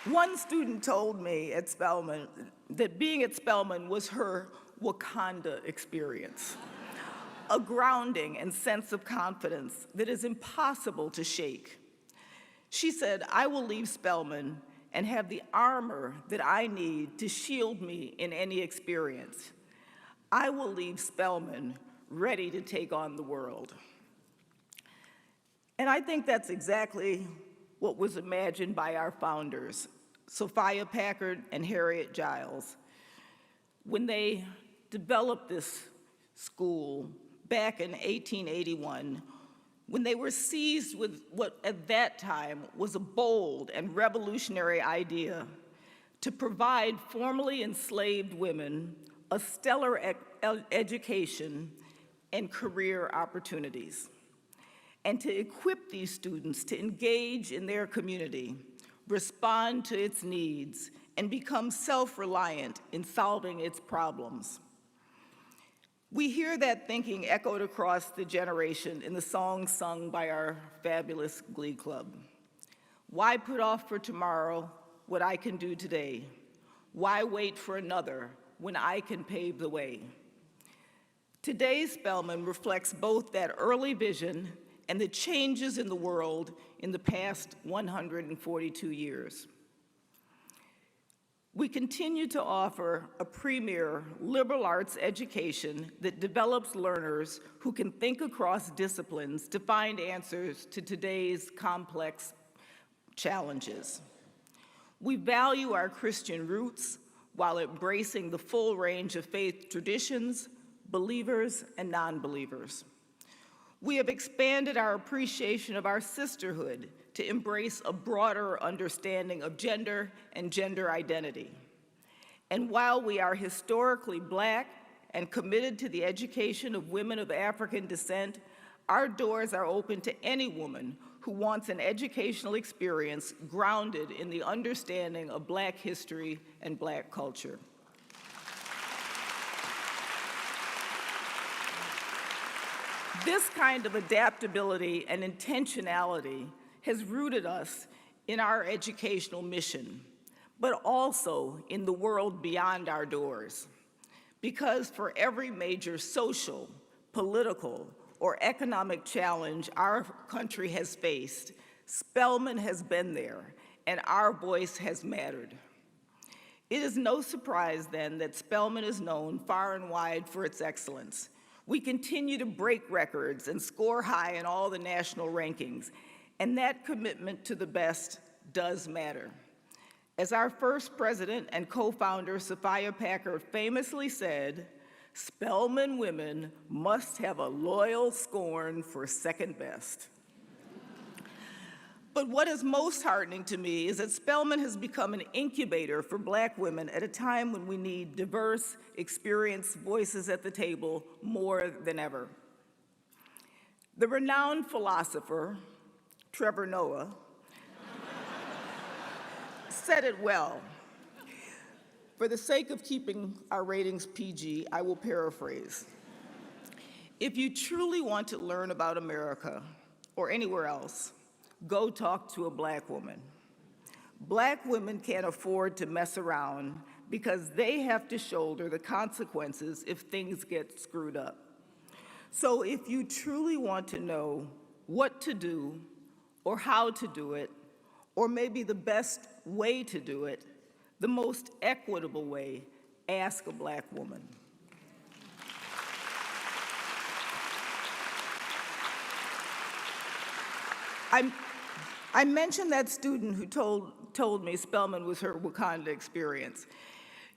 One student told me at Spelman that being at Spelman was her Wakanda experience, a grounding and sense of confidence that is impossible to shake. She said, "I will leave Spelman and have the armor that I need to shield me in any experience. I will leave Spelman ready to take on the world." And I think that's exactly what was imagined by our founders, Sophia Packard and Harriet Giles, when they developed this school back in 1881, when they were seized with what at that time was a bold and revolutionary idea to provide formerly enslaved women a stellar education and career opportunities, and to equip these students to engage in their community, respond to its needs, and become self-reliant in solving its problems. We hear that thinking echoed across the generation in the songs sung by our fabulous Glee Club. Why put off for tomorrow what I can do today? Why wait for another when I can pave the way? Today's Spelman reflects both that early vision and the changes in the world in the past 142 years. We continue to offer a premier liberal arts education that develops learners who can think across disciplines to find answers to today's complex challenges. We value our Christian roots while embracing the full range of faith traditions, believers and non-believers. We have expanded our appreciation of our sisterhood to embrace a broader understanding of gender and gender identity. And while we are historically Black and committed to the education of women of African descent, our doors are open to any woman who wants an educational experience grounded in the understanding of Black history and Black culture. This kind of adaptability and intentionality has rooted us in our educational mission, but also in the world beyond our doors. Because for every major social, political, or economic challenge our country has faced, Spelman has been there, and our voice has mattered. It is no surprise, then, that Spelman is known far and wide for its excellence. We continue to break records and score high in all the national rankings, and that commitment to the best does matter. As our first president and co-founder, Sophia Packard, famously said, "Spelman women must have a loyal scorn for second best." But what is most heartening to me is that Spelman has become an incubator for Black women at a time when we need diverse, experienced voices at the table more than ever. The renowned philosopher, Trevor Noah, said it well. For the sake of keeping our ratings PG, I will paraphrase. If you truly want to learn about America or anywhere else, go talk to a Black woman. Black women can't afford to mess around because they have to shoulder the consequences if things get screwed up. So if you truly want to know what to do or how to do it, or maybe the best way to do it, the most equitable way, ask a Black woman. I mentioned that student who told me Spelman was her Wakanda experience.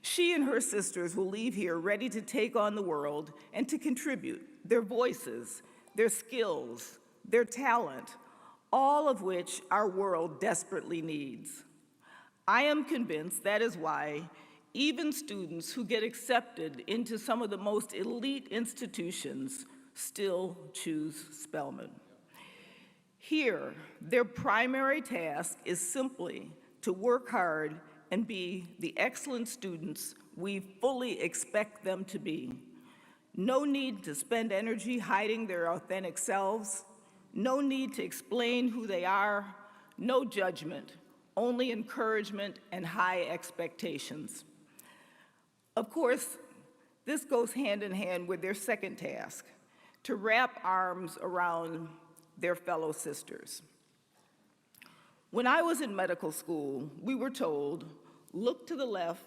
She and her sisters will leave here ready to take on the world and to contribute their voices, their skills, their talent, all of which our world desperately needs. I am convinced that is why even students who get accepted into some of the most elite institutions still choose Spelman. Here, their primary task is simply to work hard and be the excellent students we fully expect them to be. No need to spend energy hiding their authentic selves, no need to explain who they are, no judgment, only encouragement and high expectations. Of course, this goes hand in hand with their second task, to wrap arms around their fellow sisters. When I was in medical school, we were told, look to the left,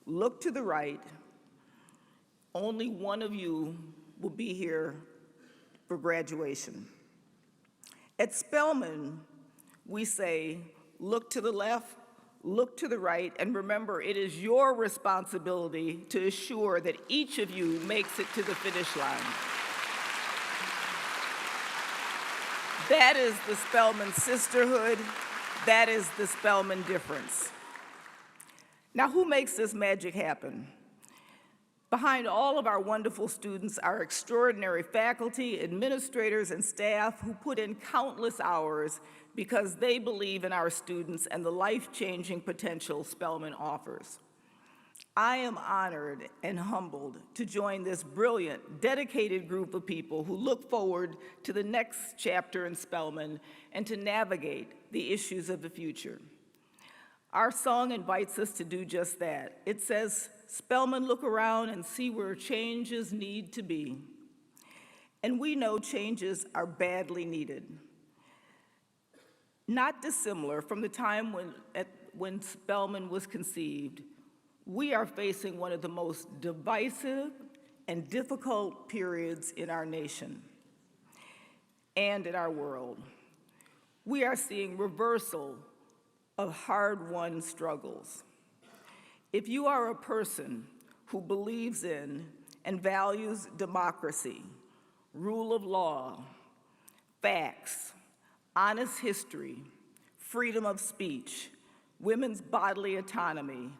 look to the right, only one of you will be here for graduation. At Spelman, we say, look to the left, look to the right, and remember, it is your responsibility to assure that each of you makes it to the finish line. That is the Spelman sisterhood. That is the Spelman difference. Now, who makes this magic happen? Behind all of our wonderful students are extraordinary faculty, administrators, and staff who put in countless hours because they believe in our students and the life-changing potential Spelman offers. I am honored and humbled to join this brilliant, dedicated group of people who look forward to the next chapter in Spelman and to navigate the issues of the future. Our song invites us to do just that. It says, Spelman, look around and see where changes need to be. And we know changes are badly needed. Not dissimilar from the time when Spelman was conceived, we are facing one of the most divisive and difficult periods in our nation and in our world. We are seeing reversal of hard-won struggles. If you are a person who believes in and values democracy, rule of law, facts, honest history, freedom of speech, women's bodily autonomy,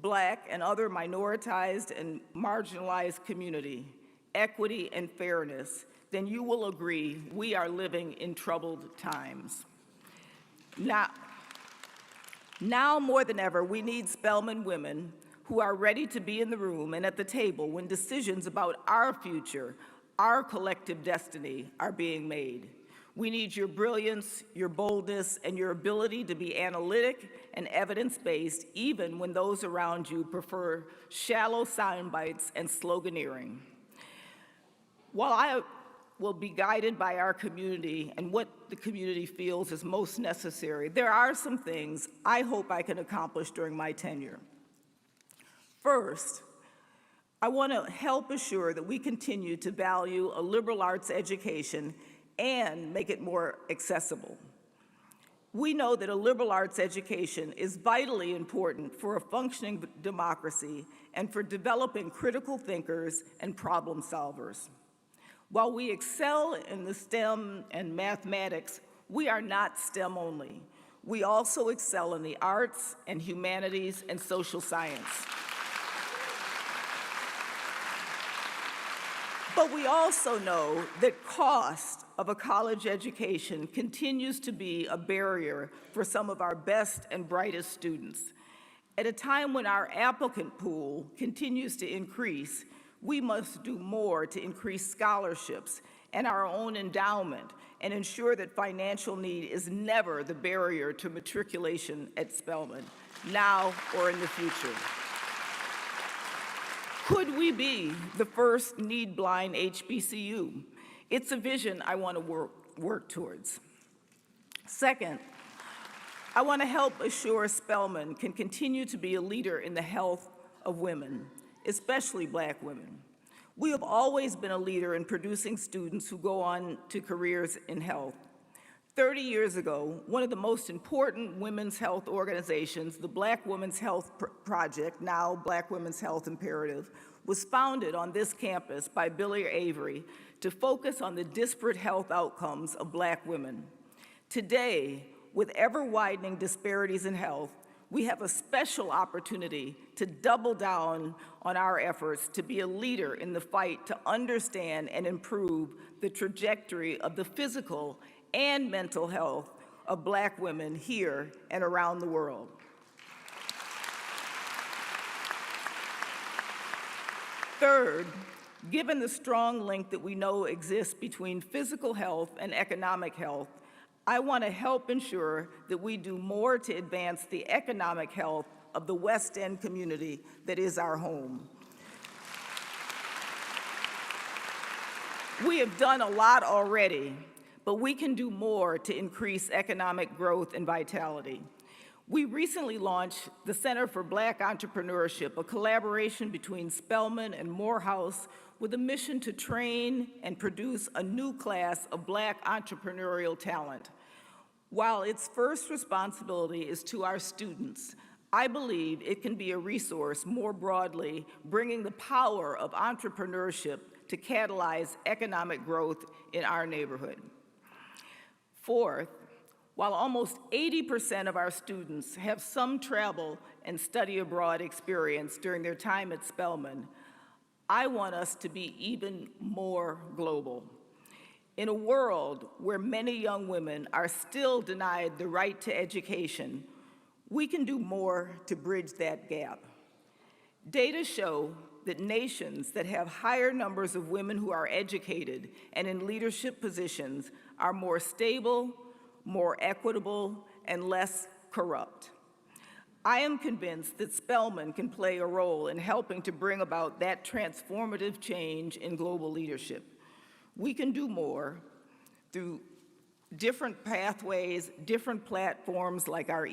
Black and other minoritized and marginalized community, equity and fairness, then you will agree we are living in troubled times. Now more than ever, we need Spelman women who are ready to be in the room and at the table when decisions about our future, our collective destiny are being made. We need your brilliance, your boldness, and your ability to be analytic and evidence-based, even when those around you prefer shallow sound bites and sloganeering. While I will be guided by our community and what the community feels is most necessary, there are some things I hope I can accomplish during my tenure. First, I want to help assure that we continue to value a liberal arts education and make it more accessible. We know that a liberal arts education is vitally important for a functioning democracy and for developing critical thinkers and problem solvers. While we excel in the STEM and mathematics, we are not STEM only. We also excel in the arts and humanities and social science. But we also know that cost of a college education continues to be a barrier for some of our best and brightest students. At a time when our applicant pool continues to increase, we must do more to increase scholarships and our own endowment and ensure that financial need is never the barrier to matriculation at Spelman, now or in the future. Could we be the first need-blind HBCU? It's a vision I want to work towards. Second, I want to help assure Spelman can continue to be a leader in the health of women, especially Black women. We have always been a leader in producing students who go on to careers in health. 30 years ago, one of the most important women's health organizations, the Black Women's Health Project, now Black Women's Health Imperative, was founded on this campus by Billy Avery to focus on the disparate health outcomes of Black women. Today, with ever-widening disparities in health, we have a special opportunity to double down on our efforts to be a leader in the fight to understand and improve the trajectory of the physical and mental health of Black women here and around the world. Third, given the strong link that we know exists between physical health and economic health, I want to help ensure that we do more to advance the economic health of the West End community that is our home. We have done a lot already, but we can do more to increase economic growth and vitality. We recently launched the Center for Black Entrepreneurship, a collaboration between Spelman and Morehouse with a mission to train and produce a new class of Black entrepreneurial talent. While its first responsibility is to our students, I believe it can be a resource more broadly, bringing the power of entrepreneurship to catalyze economic growth in our neighborhood. Fourth, while almost 80% of our students have some travel and study abroad experience during their time at Spelman, I want us to be even more global. In a world where many young women are still denied the right to education, we can do more to bridge that gap. Data show that nations that have higher numbers of women who are educated and in leadership positions are more stable, more equitable, and less corrupt. I am convinced that Spelman can play a role in helping to bring about that transformative change in global leadership. We can do more through different pathways, different platforms like our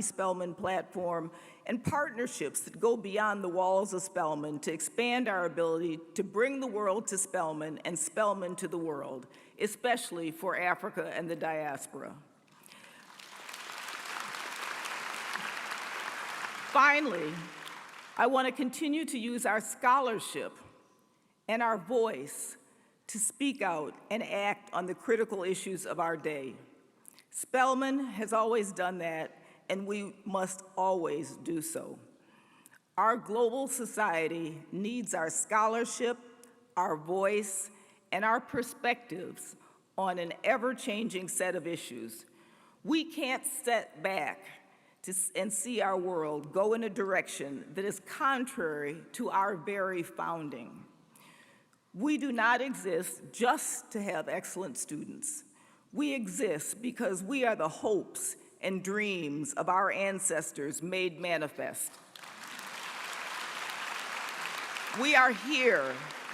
Spelman platform, and partnerships that go beyond the walls of Spelman to expand our ability to bring the world to Spelman and Spelman to the world, especially for Africa and the diaspora. Finally, I want to continue to use our scholarship and our voice to speak out and act on the critical issues of our day. Spelman has always done that, and we must always do so. Our global society needs our scholarship, our voice, and our perspectives on an ever-changing set of issues. We can't sit back and see our world go in a direction that is contrary to our very founding. We do not exist just to have excellent students. We exist because we are the hopes and dreams of our ancestors made manifest. We are here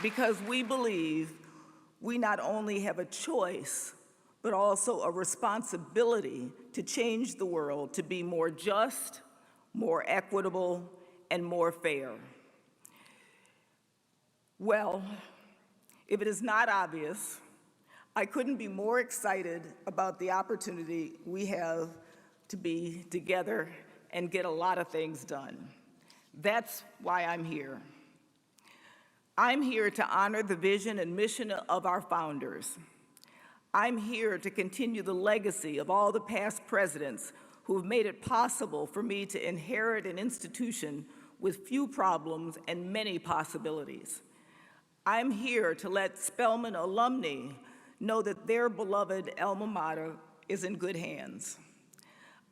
because we believe we not only have a choice, but also a responsibility to change the world to be more just, more equitable, and more fair. Well, if it is not obvious, I couldn't be more excited about the opportunity we have to be together and get a lot of things done. That's why I'm here. I'm here to honor the vision and mission of our founders. I'm here to continue the legacy of all the past presidents who have made it possible for me to inherit an institution with few problems and many possibilities. I'm here to let Spelman alumni know that their beloved alma mater is in good hands.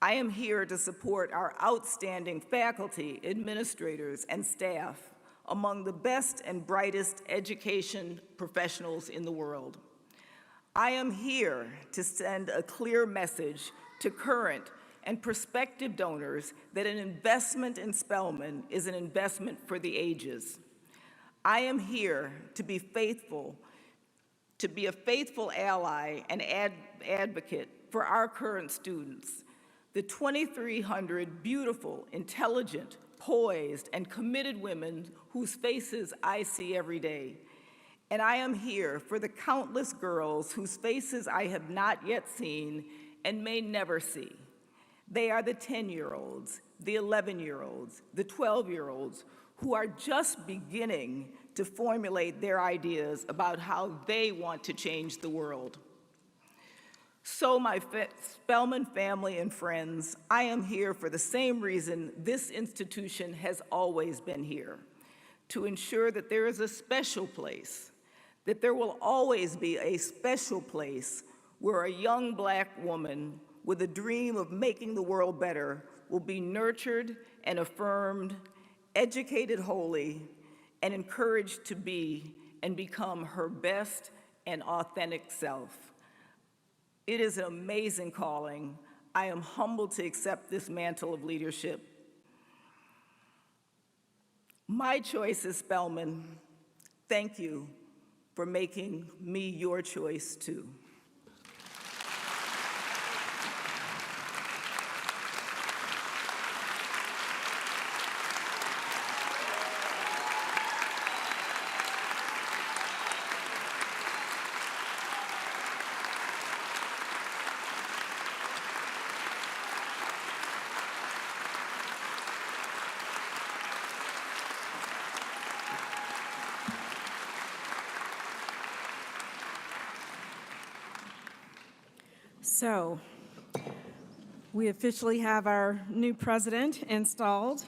I am here to support our outstanding faculty, administrators, and staff, among the best and brightest education professionals in the world. I am here to send a clear message to current and prospective donors that an investment in Spelman is an investment for the ages. I am here to be faithful, to be a faithful ally and advocate for our current students, the 2,300 beautiful, intelligent, poised, and committed women whose faces I see every day. And I am here for the countless girls whose faces I have not yet seen and may never see. They are the 10-year-olds, the 11-year-olds, the 12-year-olds who are just beginning to formulate their ideas about how they want to change the world. So my Spelman family and friends, I am here for the same reason this institution has always been here, to ensure that there is a special place, that there will always be a special place where a young Black woman with a dream of making the world better will be nurtured and affirmed, educated wholly, and encouraged to be and become her best and authentic self. It is an amazing calling. I am humbled to accept this mantle of leadership. My choice is Spelman. Thank you for making me your choice too. So, we officially have our new president installed,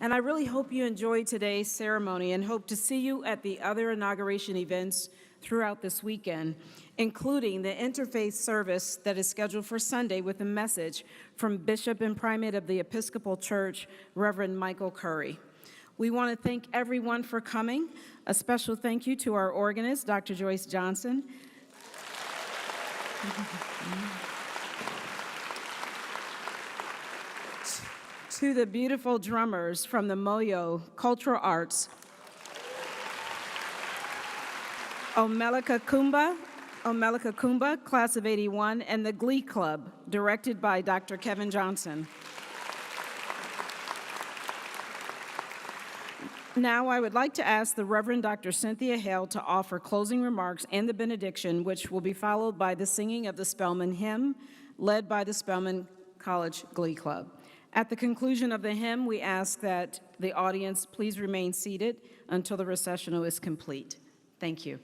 and I really hope you enjoyed today's ceremony and hope to see you at the other inauguration events throughout this weekend, including the interfaith service that is scheduled for Sunday with a message from Bishop and Primate of the Episcopal Church, Reverend Michael Curry. We want to thank everyone for coming. A special thank you to our organist, Dr. Joyce Johnson. To the beautiful drummers from the Moyo Cultural Arts, Omelika Kumba, class of '81, and the Glee Club, directed by Dr. Kevin Johnson. Now I would like to ask the Reverend Dr. Cynthia Hale to offer closing remarks and the benediction, which will be followed by the singing of the Spelman hymn, led by the Spelman College Glee Club. At the conclusion of the hymn, we ask that the audience please remain seated until the recessional is complete. Thank you.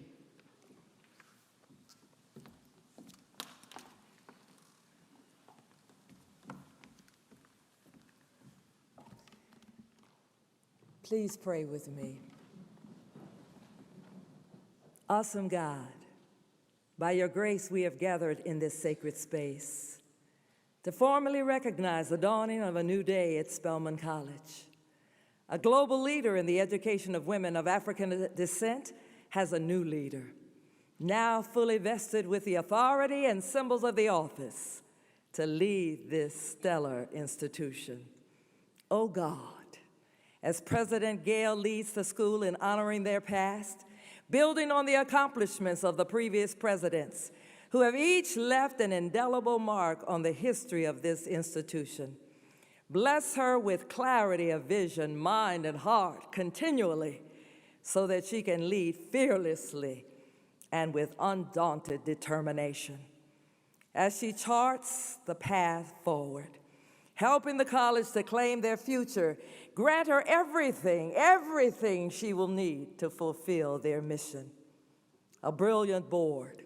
Please pray with me. Awesome God, by your grace we have gathered in this sacred space to formally recognize the dawning of a new day at Spelman College. A global leader in the education of women of African descent has a new leader, now fully vested with the authority and symbols of the office to lead this stellar institution. Oh God, as President Gale leads the school in honoring their past, building on the accomplishments of the previous presidents, who have each left an indelible mark on the history of this institution. Bless her with clarity of vision, mind, and heart continually, so that she can lead fearlessly and with undaunted determination. As she charts the path forward, helping the college to claim their future, grant her everything she will need to fulfill their mission. A brilliant board,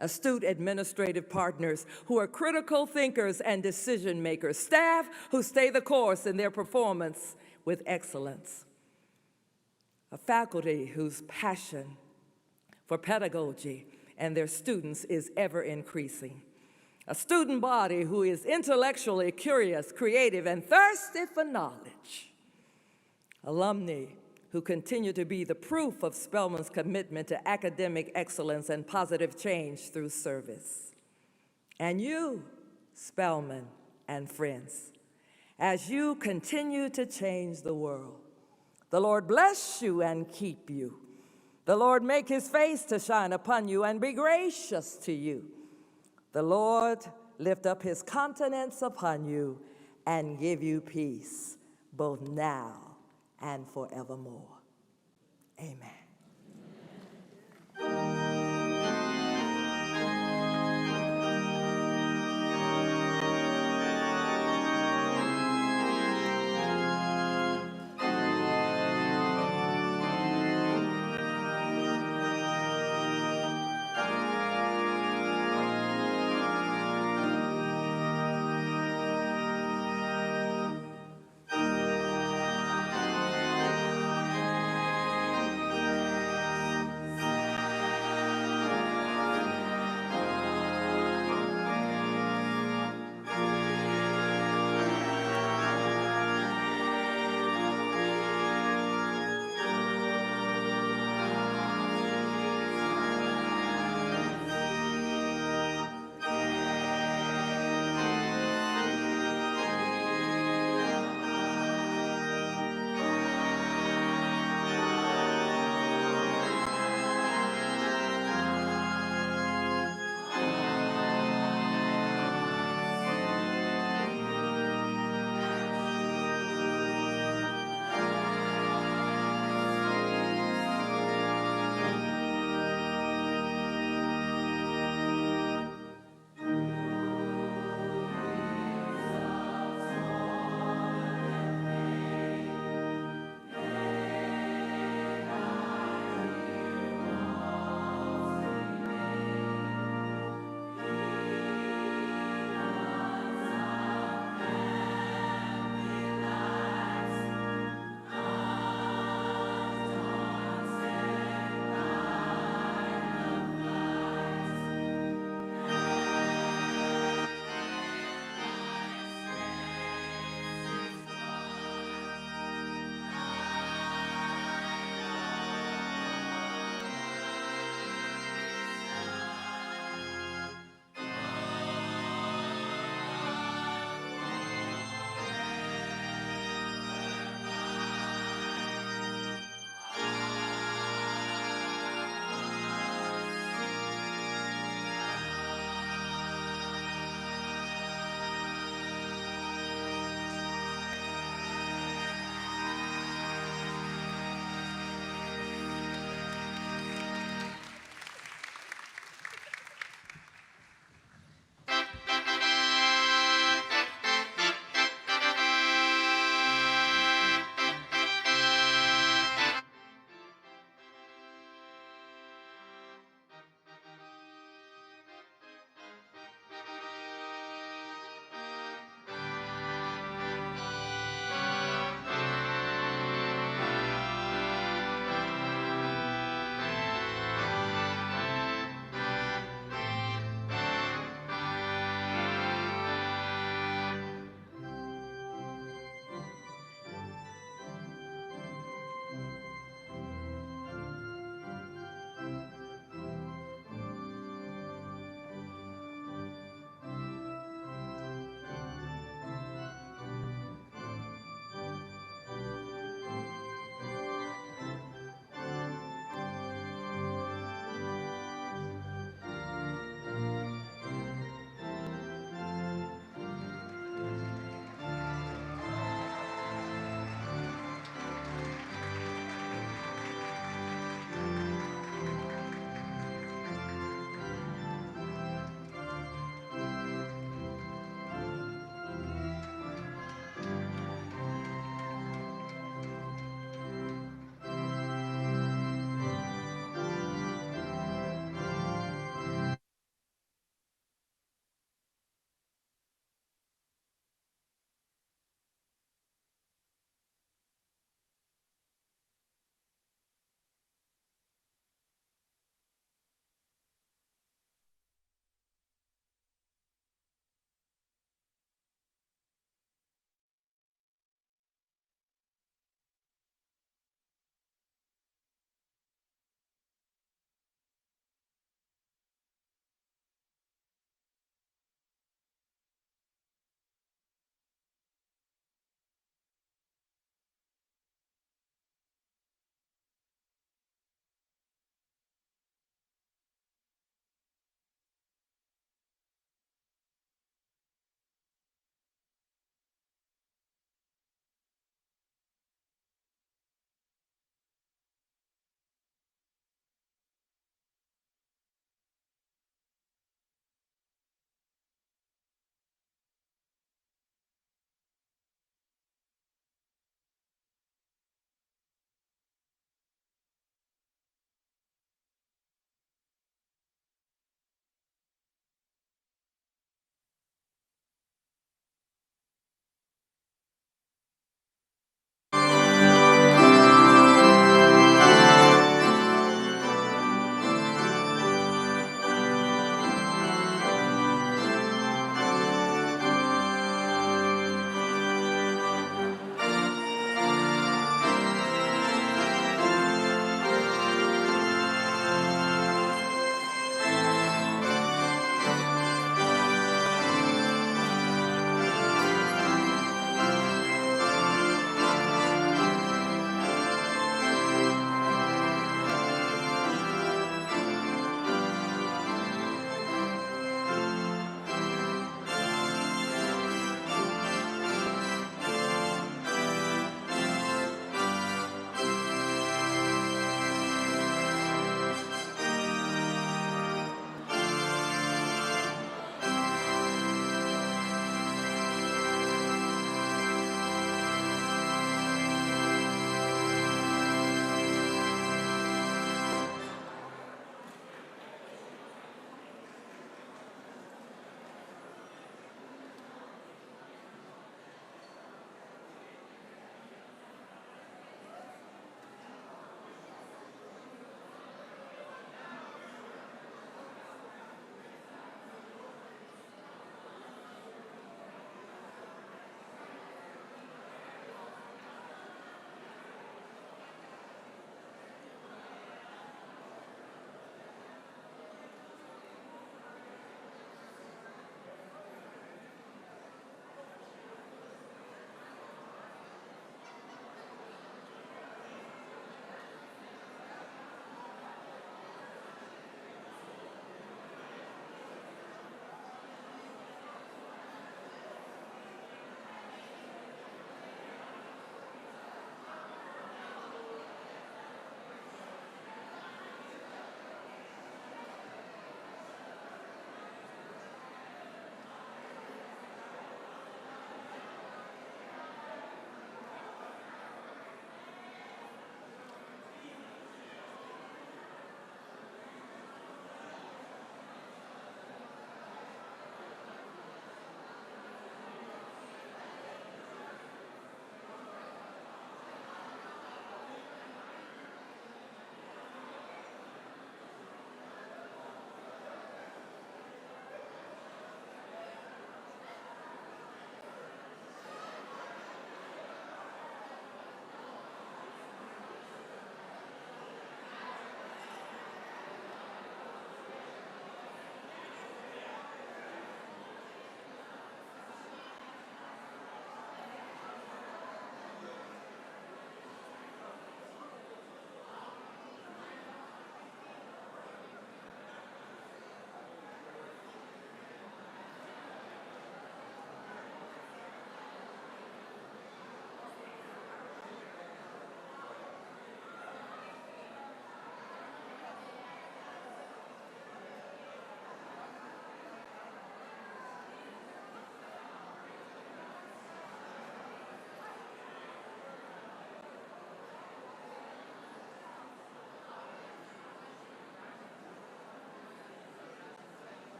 astute administrative partners who are critical thinkers and decision makers, staff who stay the course in their performance with excellence, a faculty whose passion for pedagogy and their students is ever increasing, a student body who is intellectually curious, creative, and thirsty for knowledge, alumni who continue to be the proof of Spelman's commitment to academic excellence and positive change through service. And you, Spelman and friends, as you continue to change the world, the Lord bless you and keep you. The Lord make his face to shine upon you and be gracious to you. The Lord lift up his countenance upon you and give you peace, both now and forevermore. Amen.